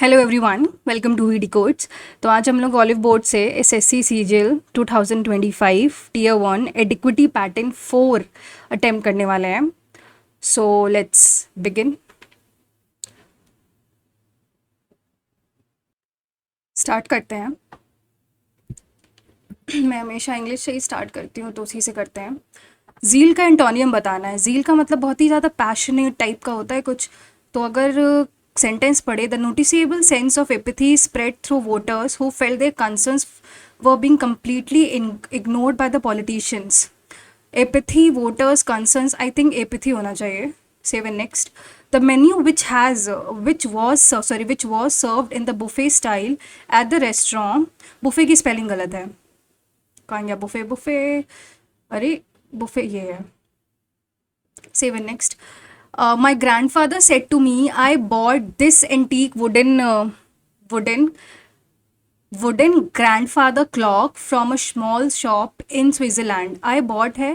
Hello everyone, welcome to VD codes. तो आज हम लोग ऑलिव बोर्ड से एसएससी सीजीएल 2025 टीयर 1 एडिक्विटी पैटर्न 4 अटेम्प्ट करने वाले हैं। So let's begin. स्टार्ट करते हैं। मैं हमेशा इंग्लिश से ही स्टार्ट करती हूँ, तो उसी से करते हैं। जील का एंटोनियम बताना है। जील का मतलब बहुत ही ज़्यादा पैशनेट टाइप का होता है कुछ। तो अगर सेंटेंस पढ़े, the noticeable sense of apathy spread through voters who felt their concerns were being completely ignored by the politicians. Apathy, voters, concerns, I think apathy होना चाहिए. Seven next. The menu which was served in the buffet style at the restaurant. buffet की spelling गलत है. कहाँ गया buffet? अरे buffet ये है. Seven next. My grandfather said to me, I bought this antique wooden grandfather clock from a small shop in Switzerland. I bought है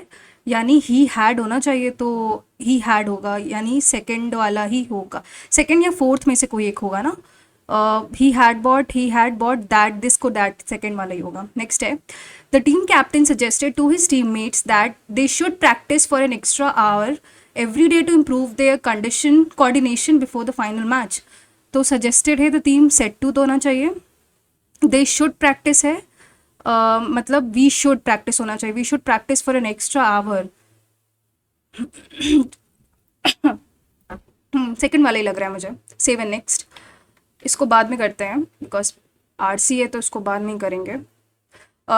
यानी he had होना चाहिए, तो he had होगा यानी सेकंड वाला ही होगा, सेकंड या फोर्थ में से कोई एक होगा ना. he had bought that, this को that सेकंड वाला ही होगा. नेक्स्ट है, the team captain suggested to his teammates that they should practice for an extra hour every day to improve their coordination before the final match. तो suggested है, the team said to तो होना चाहिए. They should practice है, मतलब we should practice होना चाहिए. We should practice for an extra hour. Second वाला ही लग रहा है मुझे. Seven next. इसको बाद में करते हैं बिकॉज आरसी है, तो इसको बाद में ही करेंगे.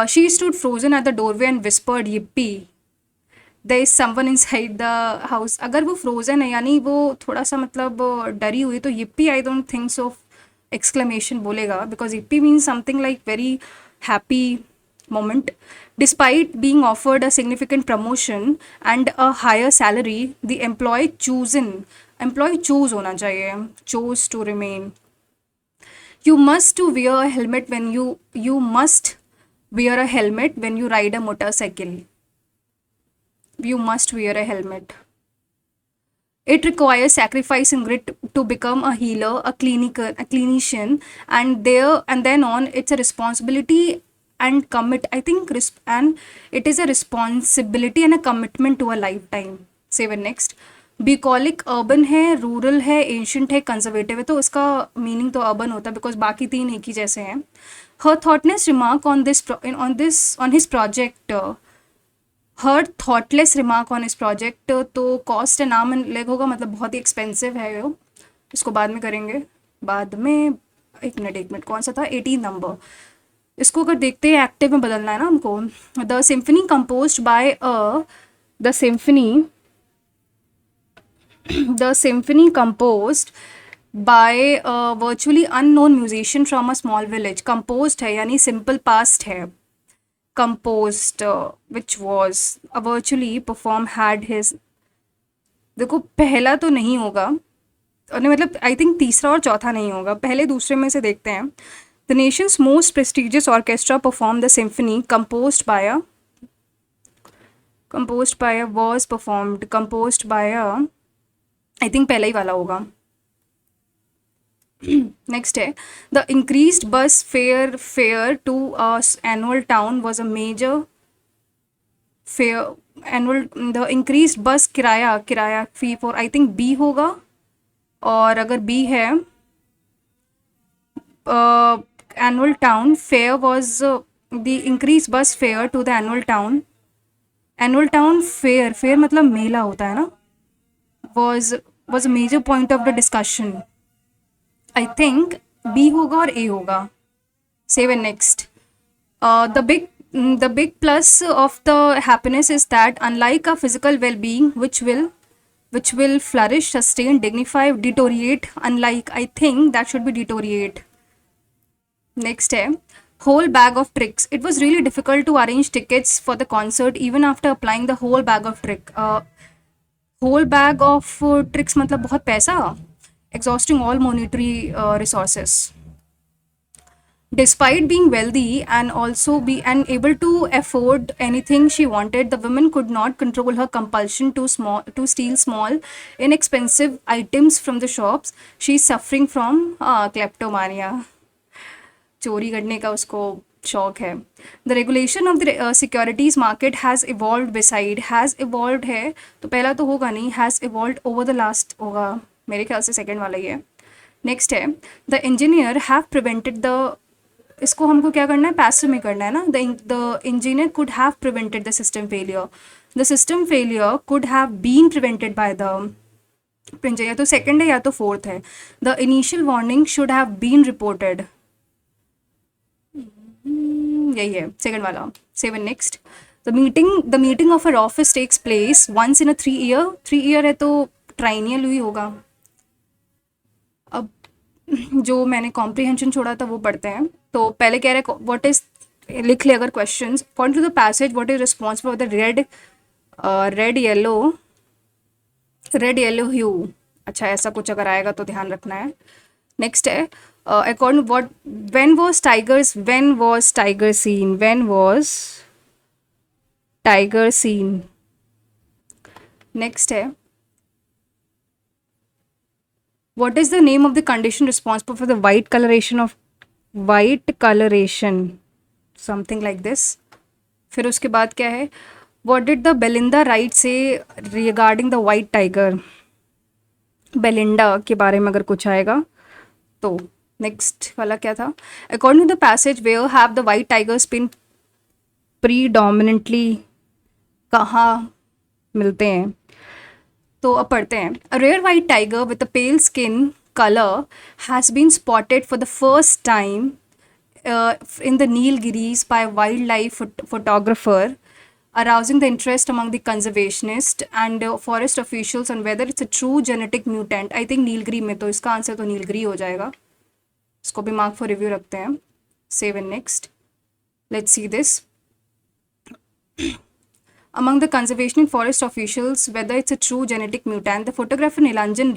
She stood frozen at the doorway and whispered yippee there is someone inside the house. अगर वो फ्रोजन है यानी वो थोड़ा सा मतलब डरी हुई, तो yippee I don't think so exclamation बोलेगा, because yippee means something like very happy moment. Despite being offered a significant promotion and a higher salary, the employee choose होना चाहिए, chose to remain. You must to wear a helmet when you must wear a helmet when you ride a motorcycle. You must wear a helmet. It requires sacrifice and grit to become a healer, a clinician, and then on, it's a responsibility and commit. I think and it is a responsibility and a commitment to a lifetime. Seven next. Bucolic urban है, rural है, ancient है, conservative है, तो इसका meaning तो urban होता है because बाकी तीन एक ही जैसे हैं. Her thoughtness remark on his project. Her thoughtless remark on his project, तो cost and arm and leg होगा, मतलब बहुत ही एक्सपेंसिव है वो. इसको बाद में करेंगे. बाद में एक मिनट कौन सा था, 18 नंबर. इसको अगर देखते हैं एक्टिव में बदलना है ना हमको. The symphony composed by the symphony composed bye virtually unknown musician from a small village. Composed है यानी सिंपल पास्ट है. composed which was virtually perform had his. देखो पहला तो नहीं होगा, और मतलब आई थिंक तीसरा और चौथा नहीं होगा, पहले दूसरे में से देखते हैं. The nation's most prestigious orchestra perform the symphony composed by I think पहला ही वाला होगा. नेक्स्ट है, the increased bus fare to annual town was a major the increased bus किराया fee for, I think B होगा. और अगर B है, annual town fair was the increase bus fare to the annual town fair मतलब मेला होता है ना, was a major point of the discussion. I think B होगा और ए होगा. Seven next. The big plus of the happiness is that unlike a physical well being which will flourish, sustain, dignify, deteriorate, unlike, I think that should be deteriorate. Next है, whole bag of tricks. It was really difficult to arrange tickets for the concert even after applying the whole bag of whole bag of tricks मतलब बहुत पैसा. Exhausting all monetary resources. Despite being wealthy and also be and able to afford anything she wanted, the woman could not control her compulsion to steal small, inexpensive items from the shops. She's suffering from kleptomania. चोरी करने का उसको शौक है. The regulation of the securities market has evolve beside, has evolve है तो पहला तो होगा नहीं, has evolve over the last होगा, मेरे ख्याल से सेकेंड वाला ही है. नेक्स्ट है the engineer have prevented the, इसको हमको क्या करना है, पैसिव में करना है ना. The engineer could have prevented the system failure, the system failure could have been prevented by the engineer. या तो सेकेंड है या तो फोर्थ है. The initial warning should have been reported, यही है सेकंड वाला. 7 next. The meeting of our office takes place once in a 3 year. 3 year है तो ट्राइनियल ही होगा. अब जो मैंने कॉम्प्रीहेंशन छोड़ा था वो पढ़ते हैं. तो पहले कह रहे हैं व्हाट इज, लिख ले अगर question. According to the passage what is responsible for the red yellow hue. अच्छा ऐसा कुछ अगर आएगा तो ध्यान रखना है. नेक्स्ट है according what, when was tiger seen. Next है what is the name of the condition responsible for the white coloration, something like this. फिर उसके बाद क्या है, what did the Belinda Wright say regarding the white tiger. Belinda के बारे में अगर कुछ आएगा तो. नेक्स्ट वाला क्या था, according to the passage where have the white tigers been predominantly, कहाँ मिलते हैं. तो अब पढ़ते हैं. A rare white tiger with a pale skin colour has been spotted for the first time in the Nilgiris by wildlife photographer, arousing the interest among the conservationists and forest officials on whether it's a true genetic mutant. I think Nilgiri में, तो इसका answer तो नीलगिरी हो जाएगा. इसको भी mark for review रखते हैं. 7 next. Let's see this. Among the conservation forest officials, whether it's a true genetic mutant, the photographer Nilanjan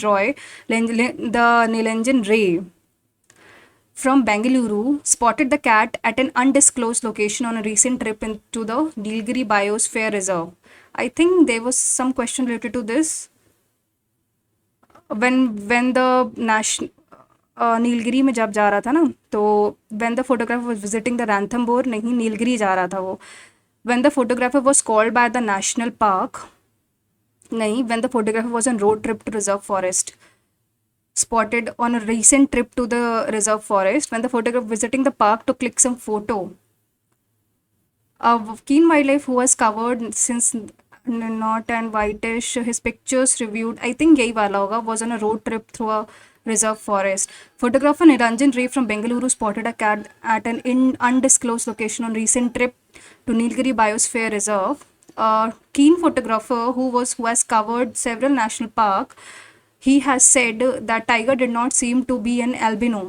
Ray from Bengaluru spotted the cat at an undisclosed location on a recent trip into the Nilgiri Biosphere Reserve. I think there was some question related to this. When the national Nilgiri में जब जा रहा था ना, तो when the photographer was visiting the Ranthambore, नहीं नीलगिरी जा रहा था वो. When the photographer was called by the national park, नहीं, when the photographer was on road trip to reserve forest, spotted on a recent trip to the reserve forest, when the photographer visiting the park to click some photo. A keen wildlife who has covered since not and whitish, his pictures reviewed, I think यही वाला होगा, was on a road trip through a reserve forest. Photographer Niranjan Ray from Bengaluru spotted a cat at an undisclosed location on recent trip to Nilgiri Biosphere Reserve. A keen photographer who has covered several national park, he has said that tiger did not seem to be an albino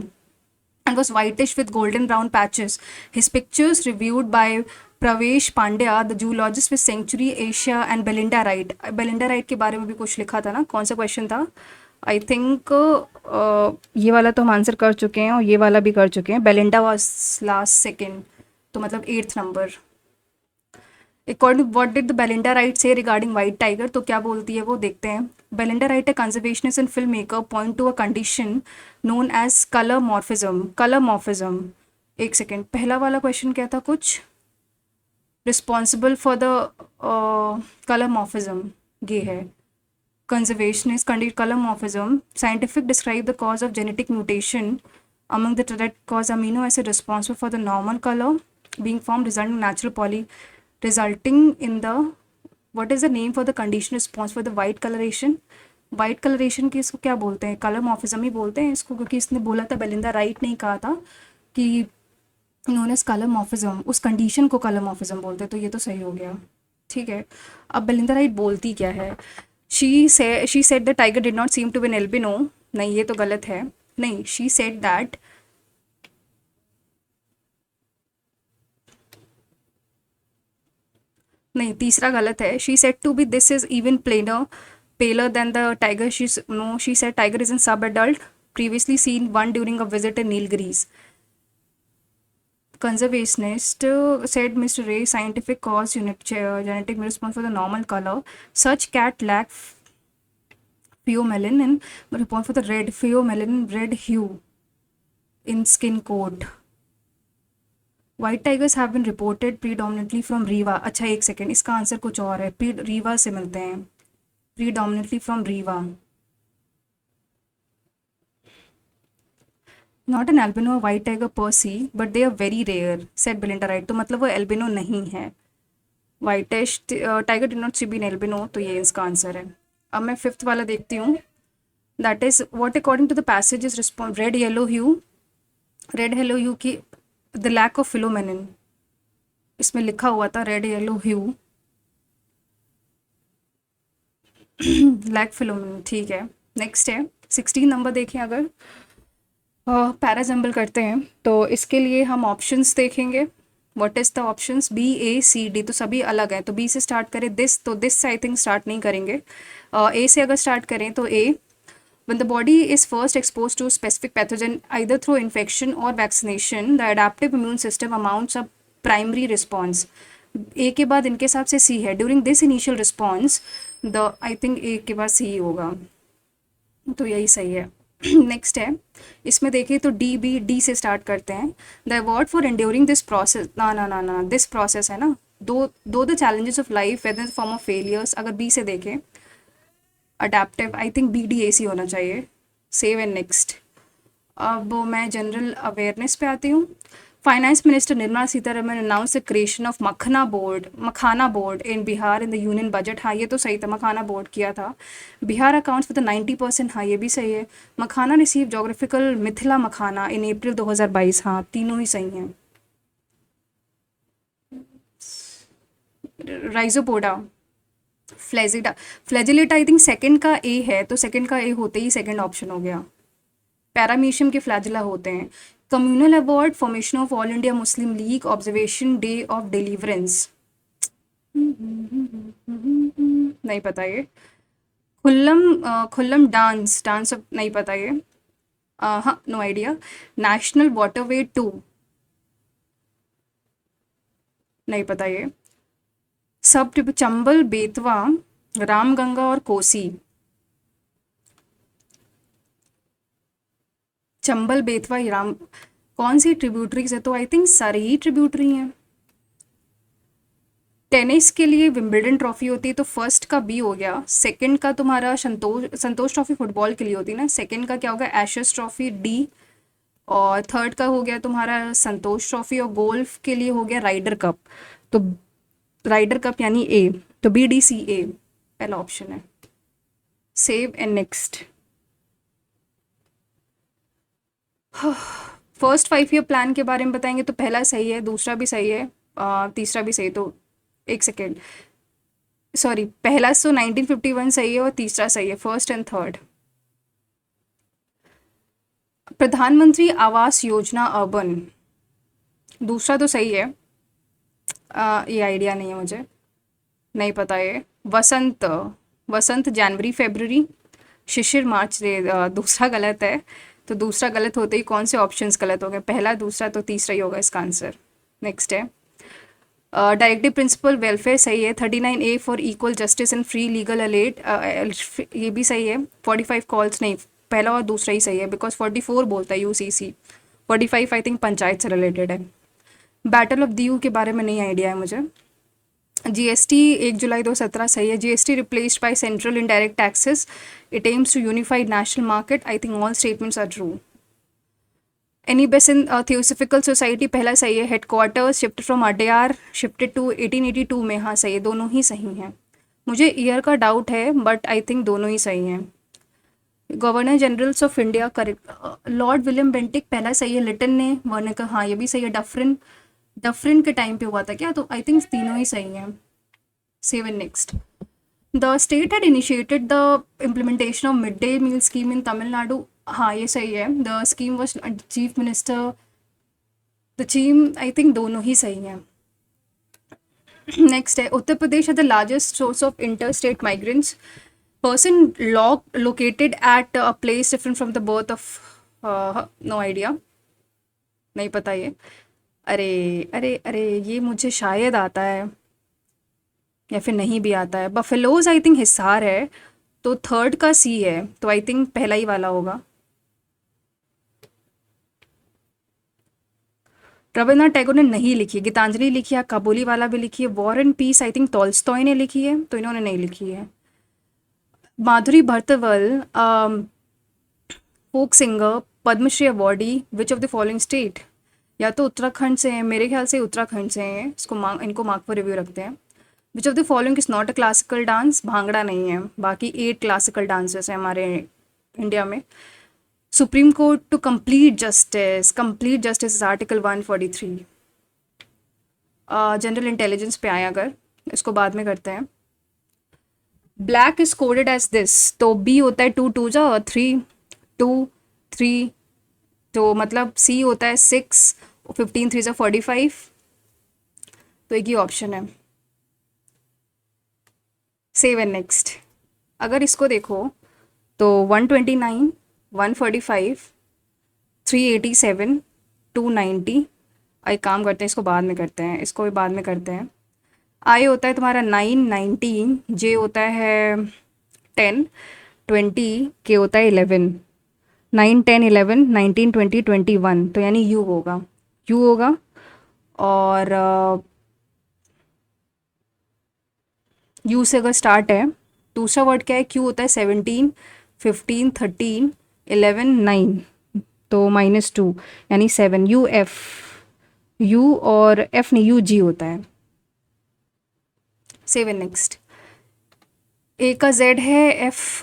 and was whitish with golden brown patches. His pictures reviewed by Pravesh Pandya, the zoologist with Sanctuary Asia, and Belinda Wright. Belinda Wright के बारे में भी कुछ लिखा था ना, कौन सा क्वेश्चन था. आई थिंक ये वाला तो हम आंसर कर चुके हैं और ये वाला भी कर चुके हैं. बेलिंडा वॉज लास्ट सेकेंड, तो मतलब 8th number. According what did the Belinda Wright से रिगार्डिंग वाइट टाइगर, तो क्या बोलती है वो देखते हैं. Belinda Wright, a conservationist and film maker, point to a condition known as colour morphism. एक सेकेंड, पहला वाला क्वेश्चन क्या था, कुछ responsible for the colour morphism, ये है. Conservationist color morphism. Scientific describe the cause of genetic mutation among the that cause amino acid responsible for the normal color being formed resulting in the, what is the name for the condition responsible for the white coloration. White colouration की इसको क्या बोलते हैं, colour morphism ही बोलते हैं इसको, क्योंकि इसने बोला था, बेलिंदा राइट ने कहा था कि इन्होंने कलर मॉर्फिज्म, उस कंडीशन को कलर मॉर्फिज्म बोलते हैं, तो ये तो सही हो गया. ठीक है, अब बेलिंदा राइट बोलती क्या है. she said the tiger did not seem to be an albino. नहीं, ये तो गलत है. नहीं, she said that नहीं, तीसरा गलत है. she said to be this is even paler than the tiger. She said tiger is in sub-adult, previously seen one during a visit in Nilgiris. conservationist said Mr. Ray scientific cause genetic response for the normal color. Such cat lack pheomelanin, but report for the red pheomelanin red hue in skin coat. White tigers have been reported predominantly from Rewa. अच्छा एक second, इसका answer कुछ और है, रीवा से मिलते हैं, predominantly from Rewa. Not an albino white tiger per se, but they are very rare, said Belinda Wright. तो मतलब वो albino नहीं है. Whitish tiger did not see be an albino, तो ये इसका आंसर है. अब मैं फिफ्थ वाला देखती हूँ. That is what according to the passages respond red yellow hue की the lack of philomelanin. इसमें लिखा हुआ था red yellow hue lack philomelanin. ठीक है. नेक्स्ट है 16 नंबर. देखें अगर पैराजम्बल करते हैं तो इसके लिए हम ऑप्शंस देखेंगे. What is the options? B A C D, तो सभी अलग हैं. तो बी से स्टार्ट करें. दिस, तो दिस से आई थिंक स्टार्ट नहीं करेंगे. ए से अगर स्टार्ट करें तो ए, when the body is first exposed to a specific pathogen either through infection or vaccination, the adaptive immune system mounts a primary response. ए के बाद इनके हिसाब से सी है. During this initial response the, I think A के बाद सी होगा, तो यही सही है. नेक्स्ट है, इसमें देखिए तो डी से स्टार्ट करते हैं. The award for enduring this process, ना दिस प्रोसेस है ना, though the challenges of life whether form of failures. अगर बी से देखें adaptive, I think B D A C होना चाहिए. Save and next. अब मैं जनरल अवेयरनेस पे आती हूँ. Finance minister Nirmala Sitharaman announce the creation of makhana board in Bihar in the union budget. हाँ ये तो सही था, मखाना बोर्ड किया था. Bihar accounts for the 90%. हाँ ये भी सही है. मखाना रिसीव जोग्राफिकल मिथिला मखाना इन अप्रैल 2022. हाँ तीनों ही सही हैं. राइजोपोडा फ्लैजिलेटा, आई थिंक सेकंड का ए है, तो सेकंड का ए होते ही सेकंड ऑप्शन हो गया. पैरामीशियम के फ्लैजिला होते हैं. Communal award formation of all India Muslim league observation day of deliverance. नहीं पता ये. खुल्लम डांस ऑफ, नहीं पता ये. हाँ नो आइडिया. नेशनल वाटरवे 2, नहीं पता ये. सब चंबल, बेतवा, रामगंगा और कोसी. चंबल, बेतवा, राम, कौन सी ट्रिब्यूटरीज है? तो आई थिंक सारी ही ट्रिब्यूटरी हैं. टेनिस के लिए विंबलडन ट्रॉफी होती है, तो फर्स्ट का बी हो गया. सेकंड का तुम्हारा संतोष ट्रॉफी फुटबॉल के लिए होती है ना. सेकंड का क्या होगा? Ashes trophy D. और थर्ड का हो गया तुम्हारा संतोष ट्रॉफी. और गोल्फ के लिए हो गया राइडर कप. तो राइडर कप यानी ए, तो बी डी सी ए पहला ऑप्शन है. Save and next. First 5 year plan के बारे में बताएंगे तो पहला सही है, दूसरा भी सही है, तीसरा भी सही. तो एक सेकेंड, सॉरी, पहला तो 1951 सही है और तीसरा सही है, फर्स्ट एंड थर्ड. प्रधानमंत्री आवास योजना अर्बन, दूसरा तो सही है. ये आइडिया नहीं है मुझे, नहीं पता ये. वसंत जनवरी फरवरी, शिशिर मार्च. दूसरा गलत है, तो दूसरा गलत होते ही कौन से ऑप्शंस गलत हो गए? पहला, दूसरा, तो तीसरा ही होगा इसका आंसर. नेक्स्ट है डायरेक्टिव प्रिंसिपल वेलफेयर, सही है. 39A for equal justice and free legal AILET, ये भी सही है. 45 कॉल्स, नहीं, पहला और दूसरा ही सही है, बिकॉज 44 बोलता है UCC. 45 आई थिंक पंचायत से रिलेटेड है. बैटल ऑफ दीयू के बारे में नहीं आइडिया है मुझे. GST 1 जुलाई 2017 सही है. GST replaced by central indirect taxes, it aims to unified national market. I think all statements are true. Annie Besant theosophical society, पहला सही है. Headquarters shifted from Adyar, shifted to 1882 में. हाँ सही है, दोनों ही सही हैं. मुझे ईयर का डाउट है, बट आई थिंक दोनों ही सही हैं. Governor generals of India, correct. Lord William Bentinck, पहला सही है. लिटन ने, वर्नर का, हाँ ये भी सही है. डफरिन के टाइम पे हुआ था क्या? तो आई थिंक तीनों ही सही हैं. Save and next. The state had initiated the implementation of mid day meal scheme in Tamil Nadu. हाँ ये सही है. The scheme was chief minister the scheme. I think दोनों ही सही हैं. नेक्स्ट है उत्तर प्रदेश है the largest source of inter state migrants. Person located at a place different from the birth of, no idea, नहीं पता ये. अरे अरे अरे, ये मुझे शायद आता है या फिर नहीं भी आता है। बफेलोज आई थिंक हिसार है, तो थर्ड का सी है, तो आई थिंक पहला ही वाला होगा। रविन्द्रनाथ टैगोर ने नहीं लिखी है, गीतांजलि लिखी है, काबुली वाला भी लिखी है, war and peace I think Tolstoy ने लिखी है, तो इन्होंने नहीं लिखी है। Madhuri Bhartwal folk singer, Padmashri awardee, which of the following state? या तो उत्तराखंड से है, मेरे ख्याल से उत्तराखंड से हैं, इसको मार्क, इनको मार्क फॉर रिव्यू रखते हैं। विच of the following is not a classical dance? Bhangra नहीं है, बाकी 8 क्लासिकल डांसेस हैं हमारे इंडिया में। Supreme court to complete justice is article 143। General intelligence पे आए अगर, इसको बाद में करते हैं। Black is coded as this, तो बी होता है 2 2 जा 3, 2 3, तो मतलब सी होता है 6, 15 3 जा 45, तो एक ही ऑप्शन है। Save and next. अगर इसको देखो तो 129, 145, 387, 290। एक काम करते हैं, इसको बाद में करते हैं, इसको भी बाद में करते हैं। आई होता है तुम्हारा 9 19, जे होता है 10, 20, के होता है 11। 9 10 11 19 20 21, तो यानी यू होगा, यू होगा। और यू से अगर स्टार्ट है, दूसरा वर्ड क्या है? क्यू होता है 17, 15 13 11 9, तो -2 यानी 7, यू एफ, यू और एफ नहीं, यू जी होता है। Save and next. ए का जेड है, एफ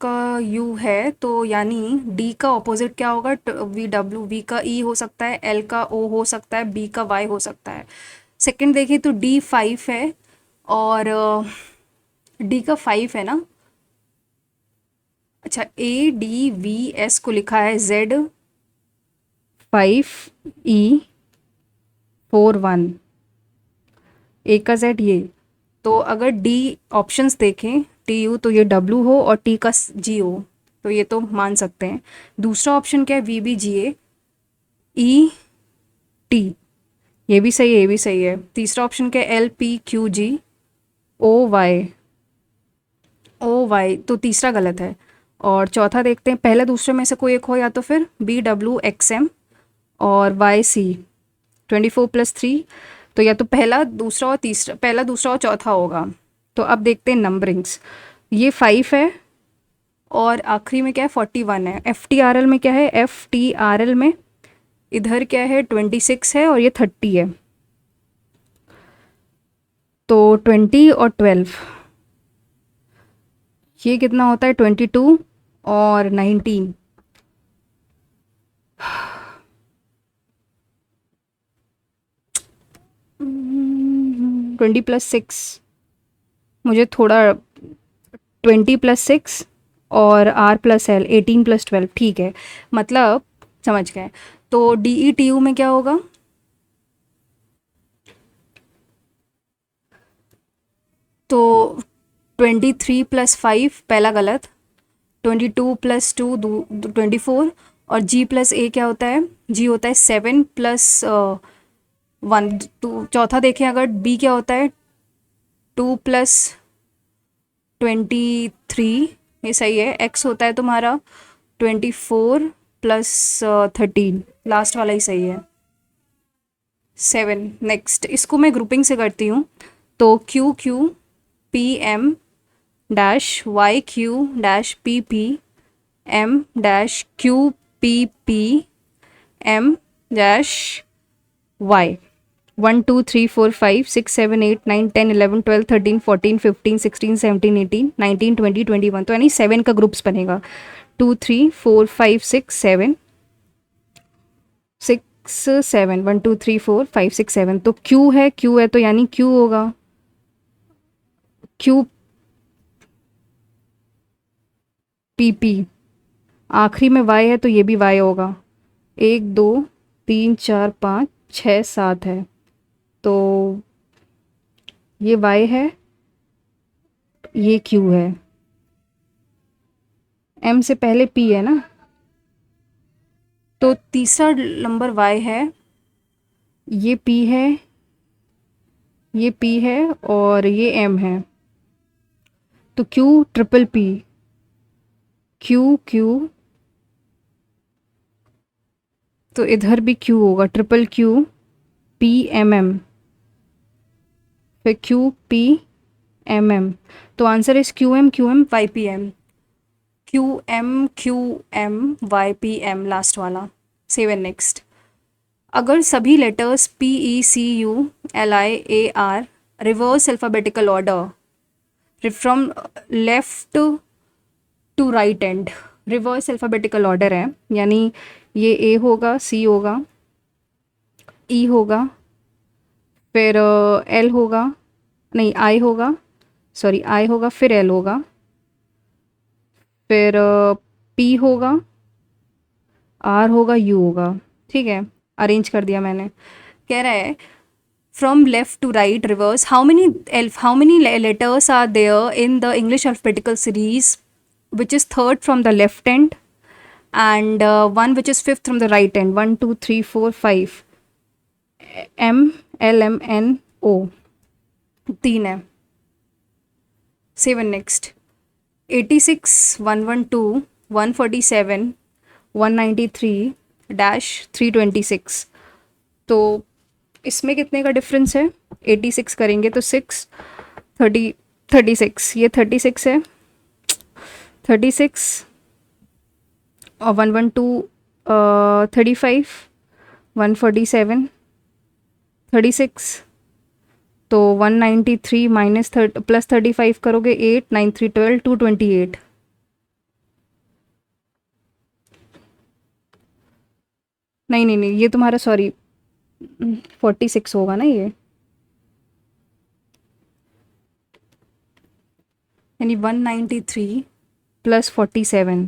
का यू है, तो यानी डी का ऑपोजिट क्या होगा? वी डब्ल्यू, वी का ई हो सकता है, एल का ओ हो सकता है, बी का वाई हो सकता है। सेकंड देखिए तो डी 5 है, और डी का 5 है ना। अच्छा, ए डी वी एस को लिखा है जेड 5 ई 4 1, ए का जेड ये। तो अगर डी ऑप्शंस देखें, टी यू, तो ये डब्ल्यू हो और टी का जी हो, तो ये तो मान सकते हैं। दूसरा ऑप्शन क्या है? V B G A E T, ये भी सही है, ये भी सही है। तीसरा ऑप्शन क्या है? एल पी क्यू जी ओ वाई, तो तीसरा गलत है। और चौथा देखते हैं, पहले दूसरे में से कोई एक हो, या तो फिर बी डब्ल्यू एक्स एम और वाई सी 24+3, तो या तो पहला दूसरा और तीसरा, पहला दूसरा और चौथा होगा। तो अब देखते हैं नंबरिंग्स। ये 5 है और आखिरी में क्या है? 41 है। एफ टी आर एल में क्या है? एफ टी आर एल में इधर क्या है? 26 है और ये 30 है, तो 20 और 12, ये कितना होता है? 22 और 19, 20+6, मुझे थोड़ा 20+6 और R+L 18+12, ठीक है, मतलब समझ गए। तो डी ई टी यू में क्या होगा? तो 23+5 पहला गलत, 22+2 24, और जी प्लस ए क्या होता है? जी होता है 7+1, तो चौथा देखें अगर, बी क्या होता है? 2+23, ये सही है। एक्स होता है तुम्हारा 24+13, लास्ट वाला ही सही है। 7 नेक्स्ट। इसको मैं ग्रुपिंग से करती हूँ, तो Q Q P M dash Y Q dash P P M dash Q P P M dash Y. 1 2 3 4 5 6 7 8 9 10 11 12 13 14 15 16 17 18 19 20 21, तो यानी 7 का ग्रुप्स बनेगा। 2 3 4 5 6 7 6 7, 1 2 3 4 5 6 7, तो क्यू है, क्यू है, तो यानी क्यू होगा, क्यू पी पी। आखिरी में वाई है, तो ये भी वाई होगा। 1 2 3 4 5 6 7 है, तो ये वाई है, ये क्यू है। एम से पहले पी है ना, तो तीसरा नंबर वाई है, ये पी है, ये पी है और ये एम है, तो Q triple P, Q Q, तो इधर भी क्यू होगा, triple Q P M M, फिर क्यू पी एम एम, तो answer is Q M Y P M, Q M Y P M, last वाला। Seven next. अगर सभी letters P E C U L I A R reverse alphabetical order from left to right and, reverse alphabetical order है, यानी ये ए होगा, सी होगा, ई होगा, फिर एल होगा, नहीं आई होगा, सॉरी आई होगा, फिर एल होगा, फिर पी होगा, आर होगा, यू होगा। ठीक है, अरेंज कर दिया मैंने। कह रहा है from left to right reverse, how many letters are there in the English alphabetical series which is third from the left end and one which is fifth from the right end, 1 2 3 4 5, M L M N O, तीन है। Seven next. 86 112 147 193 dash 326, तो इसमें कितने का difference है? 86 करेंगे तो 6 30 36, ये 36 है, 36 और 112 35 147 36, तो 193 माइनस प्लस 35 करोगे 8 9 3 12 228, नहीं नहीं नहीं, ये तुम्हारा सॉरी 46 होगा ना ये, यानी 193 प्लस 47,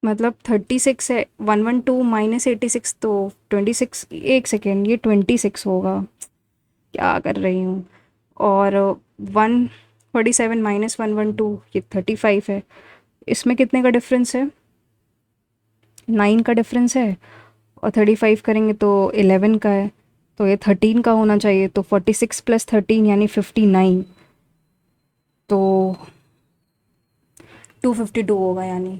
मतलब 36 है, 112 माइनस 86 तो 26, एक सेकेंड, ये 26 होगा, क्या कर रही हूँ, और 147 माइनस 112 ये 35 है, इसमें कितने का डिफरेंस है? 9 का डिफरेंस है, और 35 करेंगे तो 11 का है, तो ये 13 का होना चाहिए, तो 46 प्लस 13 यानी 59, तो 252 होगा यानी।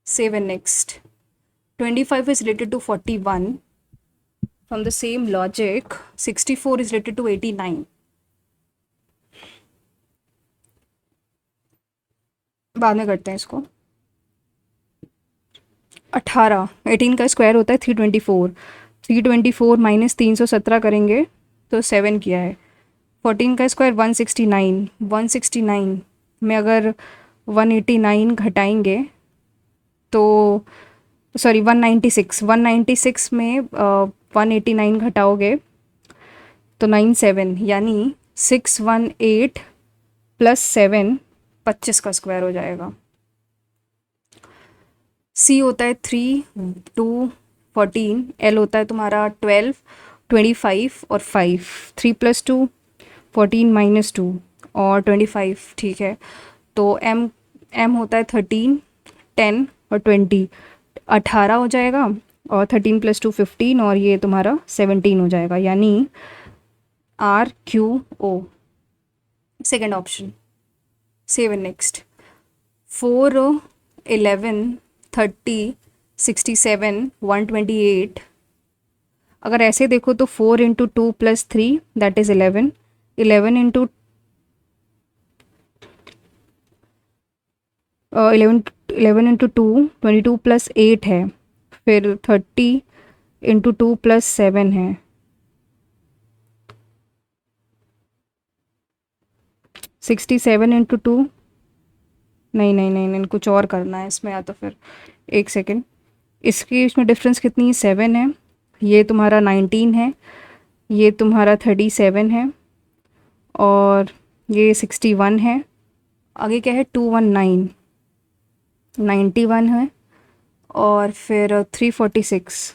Seven next. 25 is related to 41, from the same logic 64 is related to 89, बाद में करते हैं इसको। 18 18 का स्क्वायर होता है 324, 324 माइनस 317 करेंगे तो 7 किया है। 14 का स्क्वायर 169, 169 में अगर 189 घटाएंगे तो सॉरी 196, 196 में 189 घटाओगे तो 97, यानी 618 प्लस 7 25 का स्क्वायर हो जाएगा। सी होता है 3 2 14, एल होता है तुम्हारा 12 25 और 5, 3 प्लस 2 14 माइनस 2 और 25, ठीक है। तो एम एम होता है 13 10 और 20, 18 हो जाएगा, और 13 प्लस 2 15, और ये तुम्हारा 17 हो जाएगा, यानी R Q O, second option. Seven next. 4 11 30 67 128, अगर ऐसे देखो तो 4 into 2 plus 3 that is 11, 11 into 11 into 2 22 plus 8 है, फिर 30 इंटू 2 प्लस 7 है, 67 इंटू 2, नहीं नहीं नहीं नहीं, कुछ और करना है इसमें, या तो फिर एक सेकेंड, इसकी इसमें डिफरेंस कितनी है? 7 है, ये तुम्हारा 19 है, ये तुम्हारा 37 है, और ये 61 है, आगे क्या है? 219 91 है, और फिर 346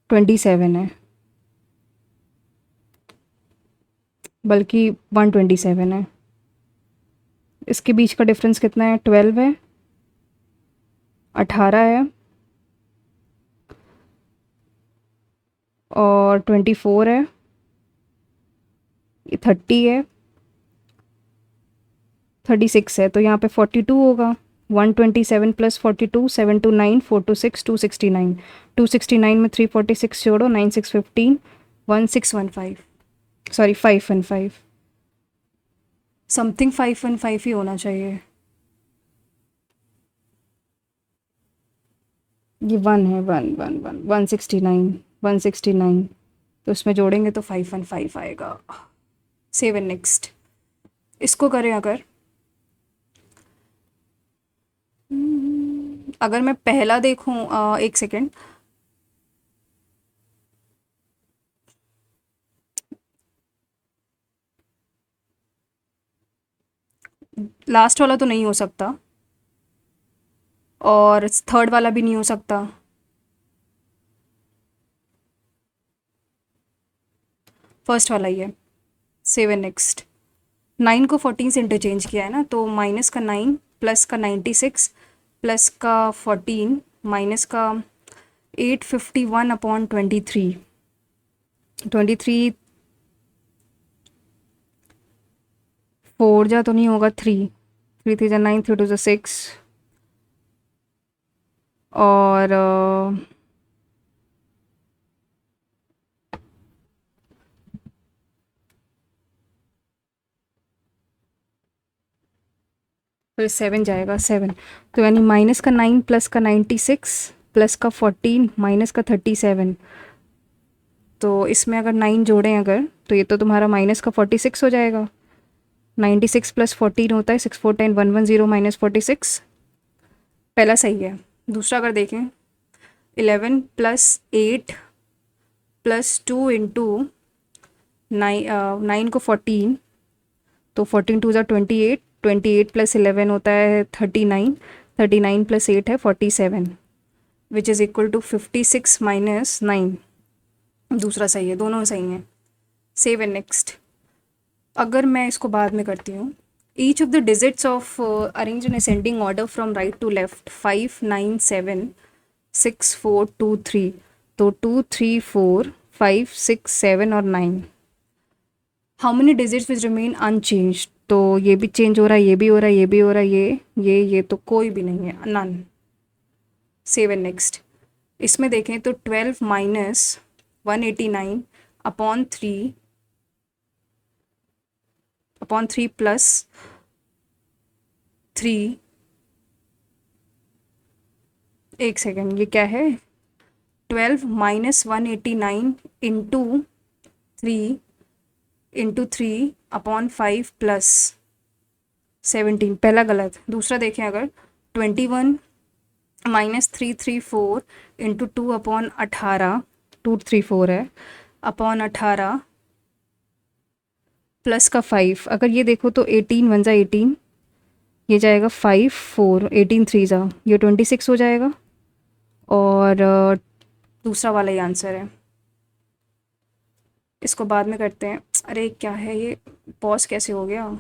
27 है, बल्कि 127 है। इसके बीच का डिफरेंस कितना है? 12 है, 18 है और 24 है, ये 30 है, 36 है, तो यहाँ पे 42 होगा। 127 प्लस 42, 729, 426, 269। 269 में 346 जोड़ो, 9615, 1615, सॉरी 515, समथिंग 515 ही होना चाहिए। ये 1 है, 111, 169, 169, तो उसमें जोड़ेंगे तो 515 आएगा। Save and next. इसको करें अगर मैं पहला देखूं, एक सेकेंड, लास्ट वाला तो नहीं हो सकता और थर्ड वाला भी नहीं हो सकता। फर्स्ट वाला ही है। Save and next. 9 को 14 से इंटरचेंज किया है ना, तो माइनस का 9 प्लस का 96 प्लस का 14 माइनस का 851 अपॉन 23। 23 4 जा तो नहीं होगा, 3 3 3 जा 9, 3 2 जा 6 और फिर 7 जाएगा, 7, तो यानी माइनस का 9 प्लस का 96 प्लस का 14 माइनस का 37। तो इसमें अगर 9 जोड़ें अगर, तो ये तो तुम्हारा माइनस का 46 हो जाएगा। 96 प्लस 14 होता है 6 4 10 110 माइनस 46। पहला सही है। दूसरा अगर देखें, 11 प्लस 8 प्लस 2 इंटू 9 को 14, तो 14 2 ज़ा 28, 28 प्लस 11 होता है 39, 39 प्लस 8 है 47, which is equal to 56 minus 9। दूसरा सही है, दोनों सही हैं। Save and next. अगर मैं इसको बाद में करती हूँ, each of the digits of arrange in ascending order from right to left 5 9 7 6 4 2 3, तो 2 3 4 5 6 7 और 9। How many digits which remain unchanged, तो ये भी चेंज हो रहा है, ये भी हो रहा है, ये भी हो रहा है, ये तो कोई भी नहीं है, नन। Save and next. इसमें देखें तो 12 माइनस 189 अपॉन 3 प्लस 3, एक सेकेंड, ये क्या है? 12 minus 189 into three upon 5 plus 17, पहला गलत। दूसरा देखें अगर, 21 माइनस 334 इंटू 2 अपॉन 18, 234 है, अपॉन 18 प्लस का 5। अगर ये देखो तो 18 1 ज़ा 18, ये जाएगा 5 4, 18 3 ज़ा, ये 26 हो जाएगा और दूसरा वाला ही आंसर है। इसको बाद में करते हैं। अरे क्या है ये, पॉज कैसे हो गया?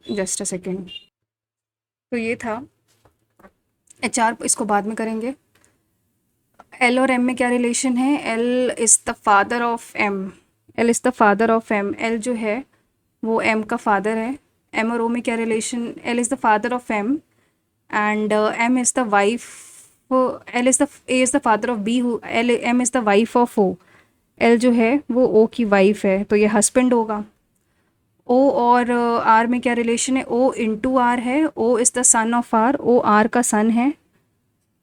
Just a second. तो ये था HR, इसको बाद में करेंगे। L और M में क्या रिलेशन है? L is the father of M। L is the father of M। L जो है वो M का फादर है। M और O में क्या relation? L is the father of M and M is the wife, L is the A is the father of B, M is the wife of O। L जो है वो O की wife है, तो ये husband होगा। O और R में क्या रिलेशन है? O इंटू R है। O is the son of R, O R का सन है,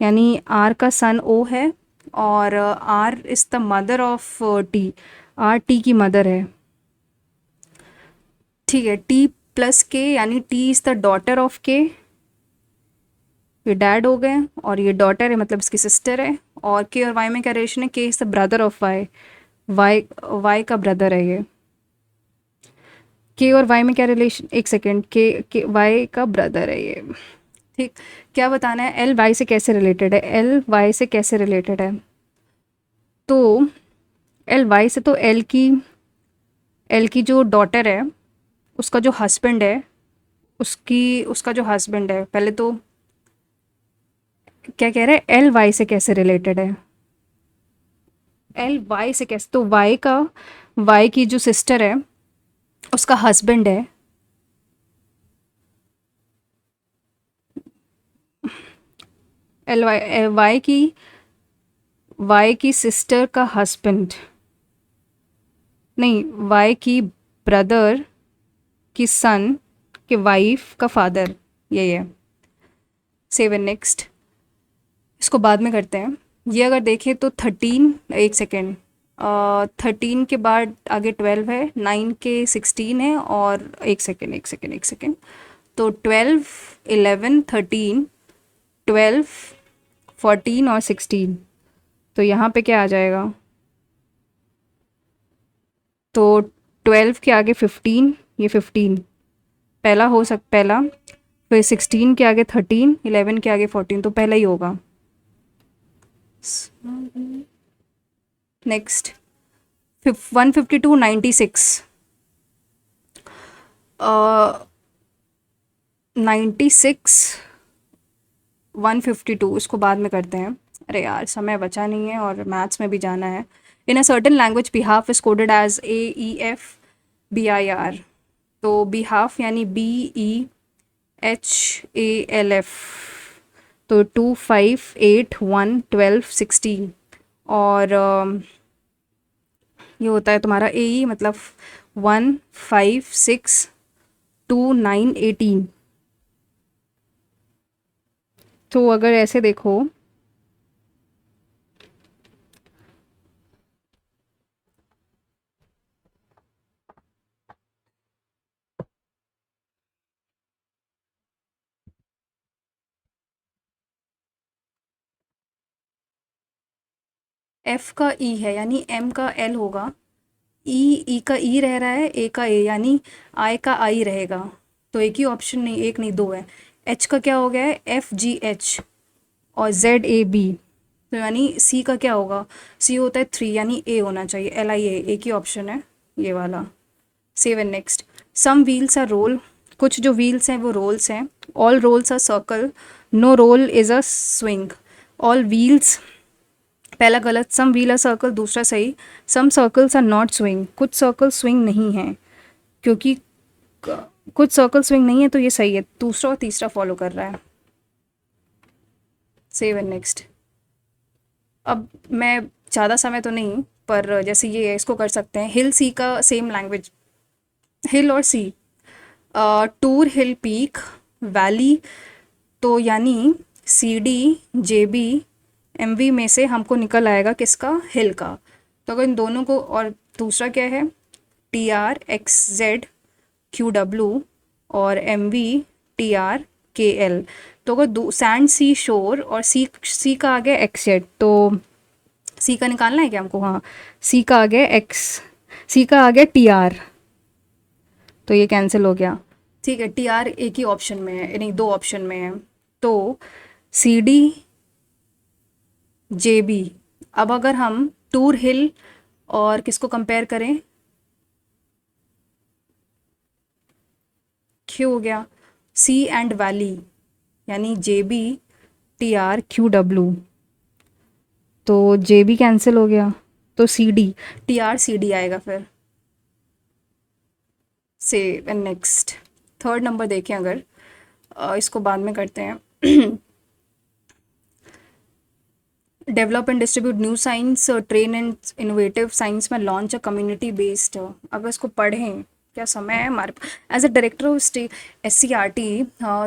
यानी R का सन O है और R is the mother of T, R T की मदर है। ठीक है, T प्लस K यानी T is the daughter of K। ये डैड हो गए और ये डॉटर है, मतलब इसकी सिस्टर है। और K और Y में क्या रिलेशन है? K is the brother of Y, Y का ब्रदर है ये। K और Y में क्या रिलेशन? एक सेकेंड, K Y का ब्रदर है ये। ठीक, क्या बताना है? L Y से कैसे रिलेटेड है? L Y से कैसे रिलेटेड है? तो L Y से तो L की एल की जो डॉटर है उसका जो हस्बैंड है, उसका जो हस्बैंड है, पहले तो क्या कह रहा है, एल वाई से कैसे रिलेटेड है, एल वाई से कैसे, तो वाई की जो सिस्टर है उसका हस्बैंड है, एल वाई, वाई की सिस्टर का हस्बैंड, नहीं, वाई की ब्रदर की सन के वाइफ का फादर, यही है। सेवन नेक्स्ट, इसको बाद में करते हैं। ये अगर देखें तो 13, एक सेकेंड, 13 के बाद आगे 12 है, 9 के 16 है, और एक सेकेंड, तो 12, 11, 13, 12, 14 और 16, तो यहाँ पे क्या आ जाएगा, तो 12 के आगे 15, ये 15 पहला हो सक पहला, फिर 16 के आगे 13, 11 के आगे 14, तो पहला ही होगा। नेक्स्ट 152, 96, 96, 152, इसको बाद में करते हैं। अरे यार समय बचा नहीं है और मैथ्स में भी जाना है। In a certain language behalf is coded as AEF BIR, तो बिहाफ यानी BEHALF, तो 2, 5, 8, 1, 12, 16, और ये होता है तुम्हारा AE, मतलब 1, 5, 6, 2, 9, 18। तो अगर ऐसे देखो, F का E है यानी M का L होगा, ई का ई रह रहा है, ए का ए, यानी आई का आई रहेगा, तो एक ही ऑप्शन, नहीं एक नहीं दो है। एच का क्या हो गया है, FGH, और ZAB, तो यानी सी का क्या होगा, सी होता है 3, यानी ए होना चाहिए, LIA, एक ही ऑप्शन है ये वाला। Seven next, some wheels are roll, कुछ जो व्हील्स हैं वो रोल्स हैं। All rolls are circle, no roll is a swing. All wheels, पहला गलत, सम व्हील आर सर्कल दूसरा सही। Some circles are not swing, कुछ सर्कल स्विंग नहीं हैं, क्योंकि कुछ सर्कल स्विंग नहीं है, तो ये सही है, दूसरा और तीसरा फॉलो कर रहा है। सेवन नेक्स्ट, अब मैं ज़्यादा समय तो नहीं, पर जैसे ये है, इसको कर सकते हैं। हिल सी का सेम लैंग्वेज, हिल और सी, टूर, हिल, पीक, वैली, तो यानी CD JB MV में से हमको निकल आएगा किसका, हिल का। तो अगर इन दोनों को, और दूसरा क्या है, TRXZQW और MVTRKL, तो अगर सैंड, सी शोर, और सी का आ गया XZ, तो सी का निकालना है क्या हमको, हाँ, सी का आ गया X, सी का आ गया TR, तो ये कैंसिल हो गया। ठीक है, TR एक ही ऑप्शन में है, नहीं दो ऑप्शन में है, तो CD JB। अब अगर हम टूर, हिल और किसको कंपेयर करें, क्यों हो गया, सी एंड वैली, यानी JB TRQW, तो JB कैंसिल हो गया, तो TRCD आएगा फिर। से नेक्स्ट, थर्ड नंबर देखें अगर, इसको बाद में करते हैं। Develop and distribute new science, train and innovative science में लॉन्च अ कम्युनिटी बेस्ड, अगर इसको पढ़ें, क्या समय है हमारे, as a director of SCRT,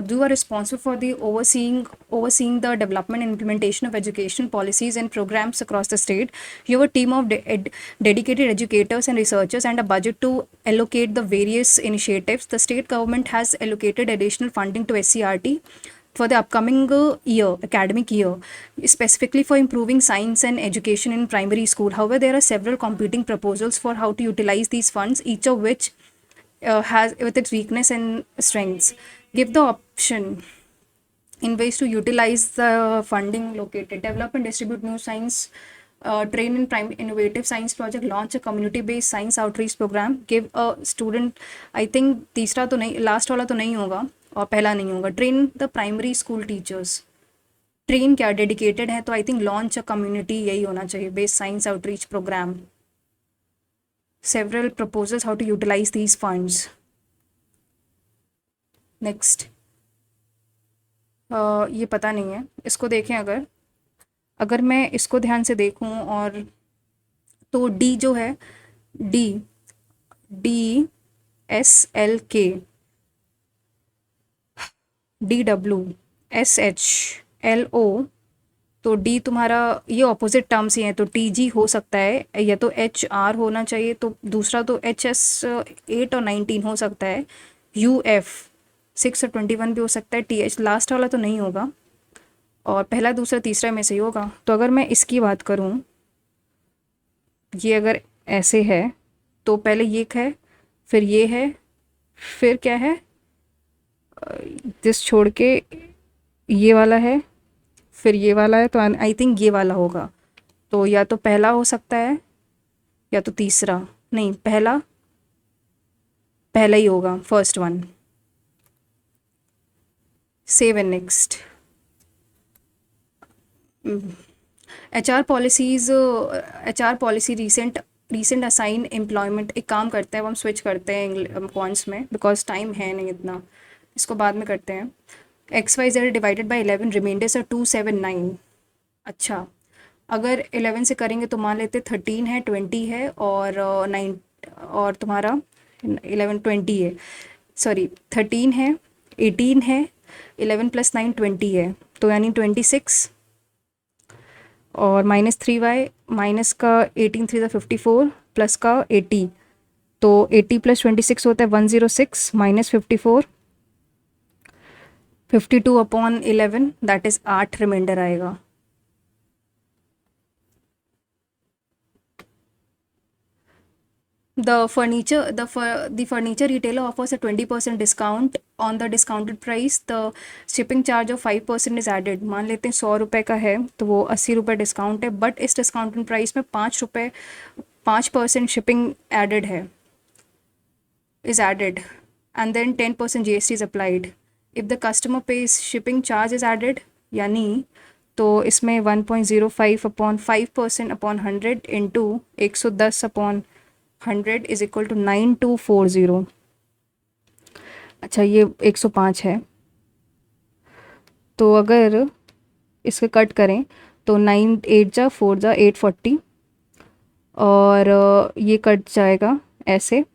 you are responsible for the overseeing the development and implementation of education policies and programs across the state. You have a team of dedicated educators and researchers and a budget to allocate the various initiatives. The state government has allocated additional funding to SCRT for the upcoming academic year, specifically for improving science and education in primary school. However, there are several competing proposals for how to utilize these funds, each of which has with its weakness and strengths. Give the option in ways to utilize the funding located. Develop and distribute new science train in prime innovative science project, launch a community based science outreach program, give a student, I think तीसरा तो नहीं, last वाला तो नहीं होगा और पहला नहीं होगा, train the primary school teachers, train क्या डेडिकेटेड है, तो I think launch a community यही होना चाहिए, based science outreach programme, several proposals how to utilise these funds. Next, ये पता नहीं है, इसको देखें, अगर अगर मैं इसको ध्यान से देखूं, और तो डी जो है, डी DSLK, DWSHLO, तो डी तुम्हारा ये ऑपोजिट टर्म्स ही हैं, तो TG हो सकता है, या तो HR होना चाहिए, तो दूसरा तो HS 8 और 19 हो सकता है, UF 6 और 21 भी हो सकता है, TH लास्ट वाला तो नहीं होगा, और पहला दूसरा तीसरा में से ही होगा। तो अगर मैं इसकी बात करूं, ये अगर ऐसे है तो पहले ये है, फिर ये है, फिर क्या है, दिस छोड़ के ये वाला है, फिर ये वाला है, तो आई थिंक ये वाला होगा, तो या तो पहला हो सकता है या तो तीसरा, नहीं पहला ही होगा, first one. Save and next, HR policy recent assign employment, एक काम करते हैं, अब हम स्विच करते हैं कॉन्स में, बिकॉज टाइम है नहीं इतना, इसको बाद में करते हैं। XYZ divided by 11, reminders are 279। अच्छा, अगर 11 से करेंगे तो मान लेते 13 है, 20 है, और 9, और तुम्हारा 11 20 है, सॉरी 13 है, 18 है, 11 + 9 20 है, तो यानी 26, और -3y, माइनस का 18 3 54 प्लस का 80, तो 80 + 26 होता है 106, -54, 52/11, दैट इज़ 8 रिमाइंडर आएगा। The furniture retailer offers a 20% discount on the discounted price. The shipping charge of 5% is added. मान लेते हैं 100 रुपये का है, तो वो 80 रुपये डिस्काउंट है, बट इस डिस्काउंटेड प्राइस में 5% शिपिंग एडेड है, is added, and then 10% GST is applied. If the customer pays shipping charge is added, यानी तो इसमें 1.05/5% upon 100 into 110/100 is equal to 9240। अच्छा, ये 105 है, तो अगर इसके कट करें तो 9 8 जा 4 जा 840, और ये कट जाएगा ऐसे,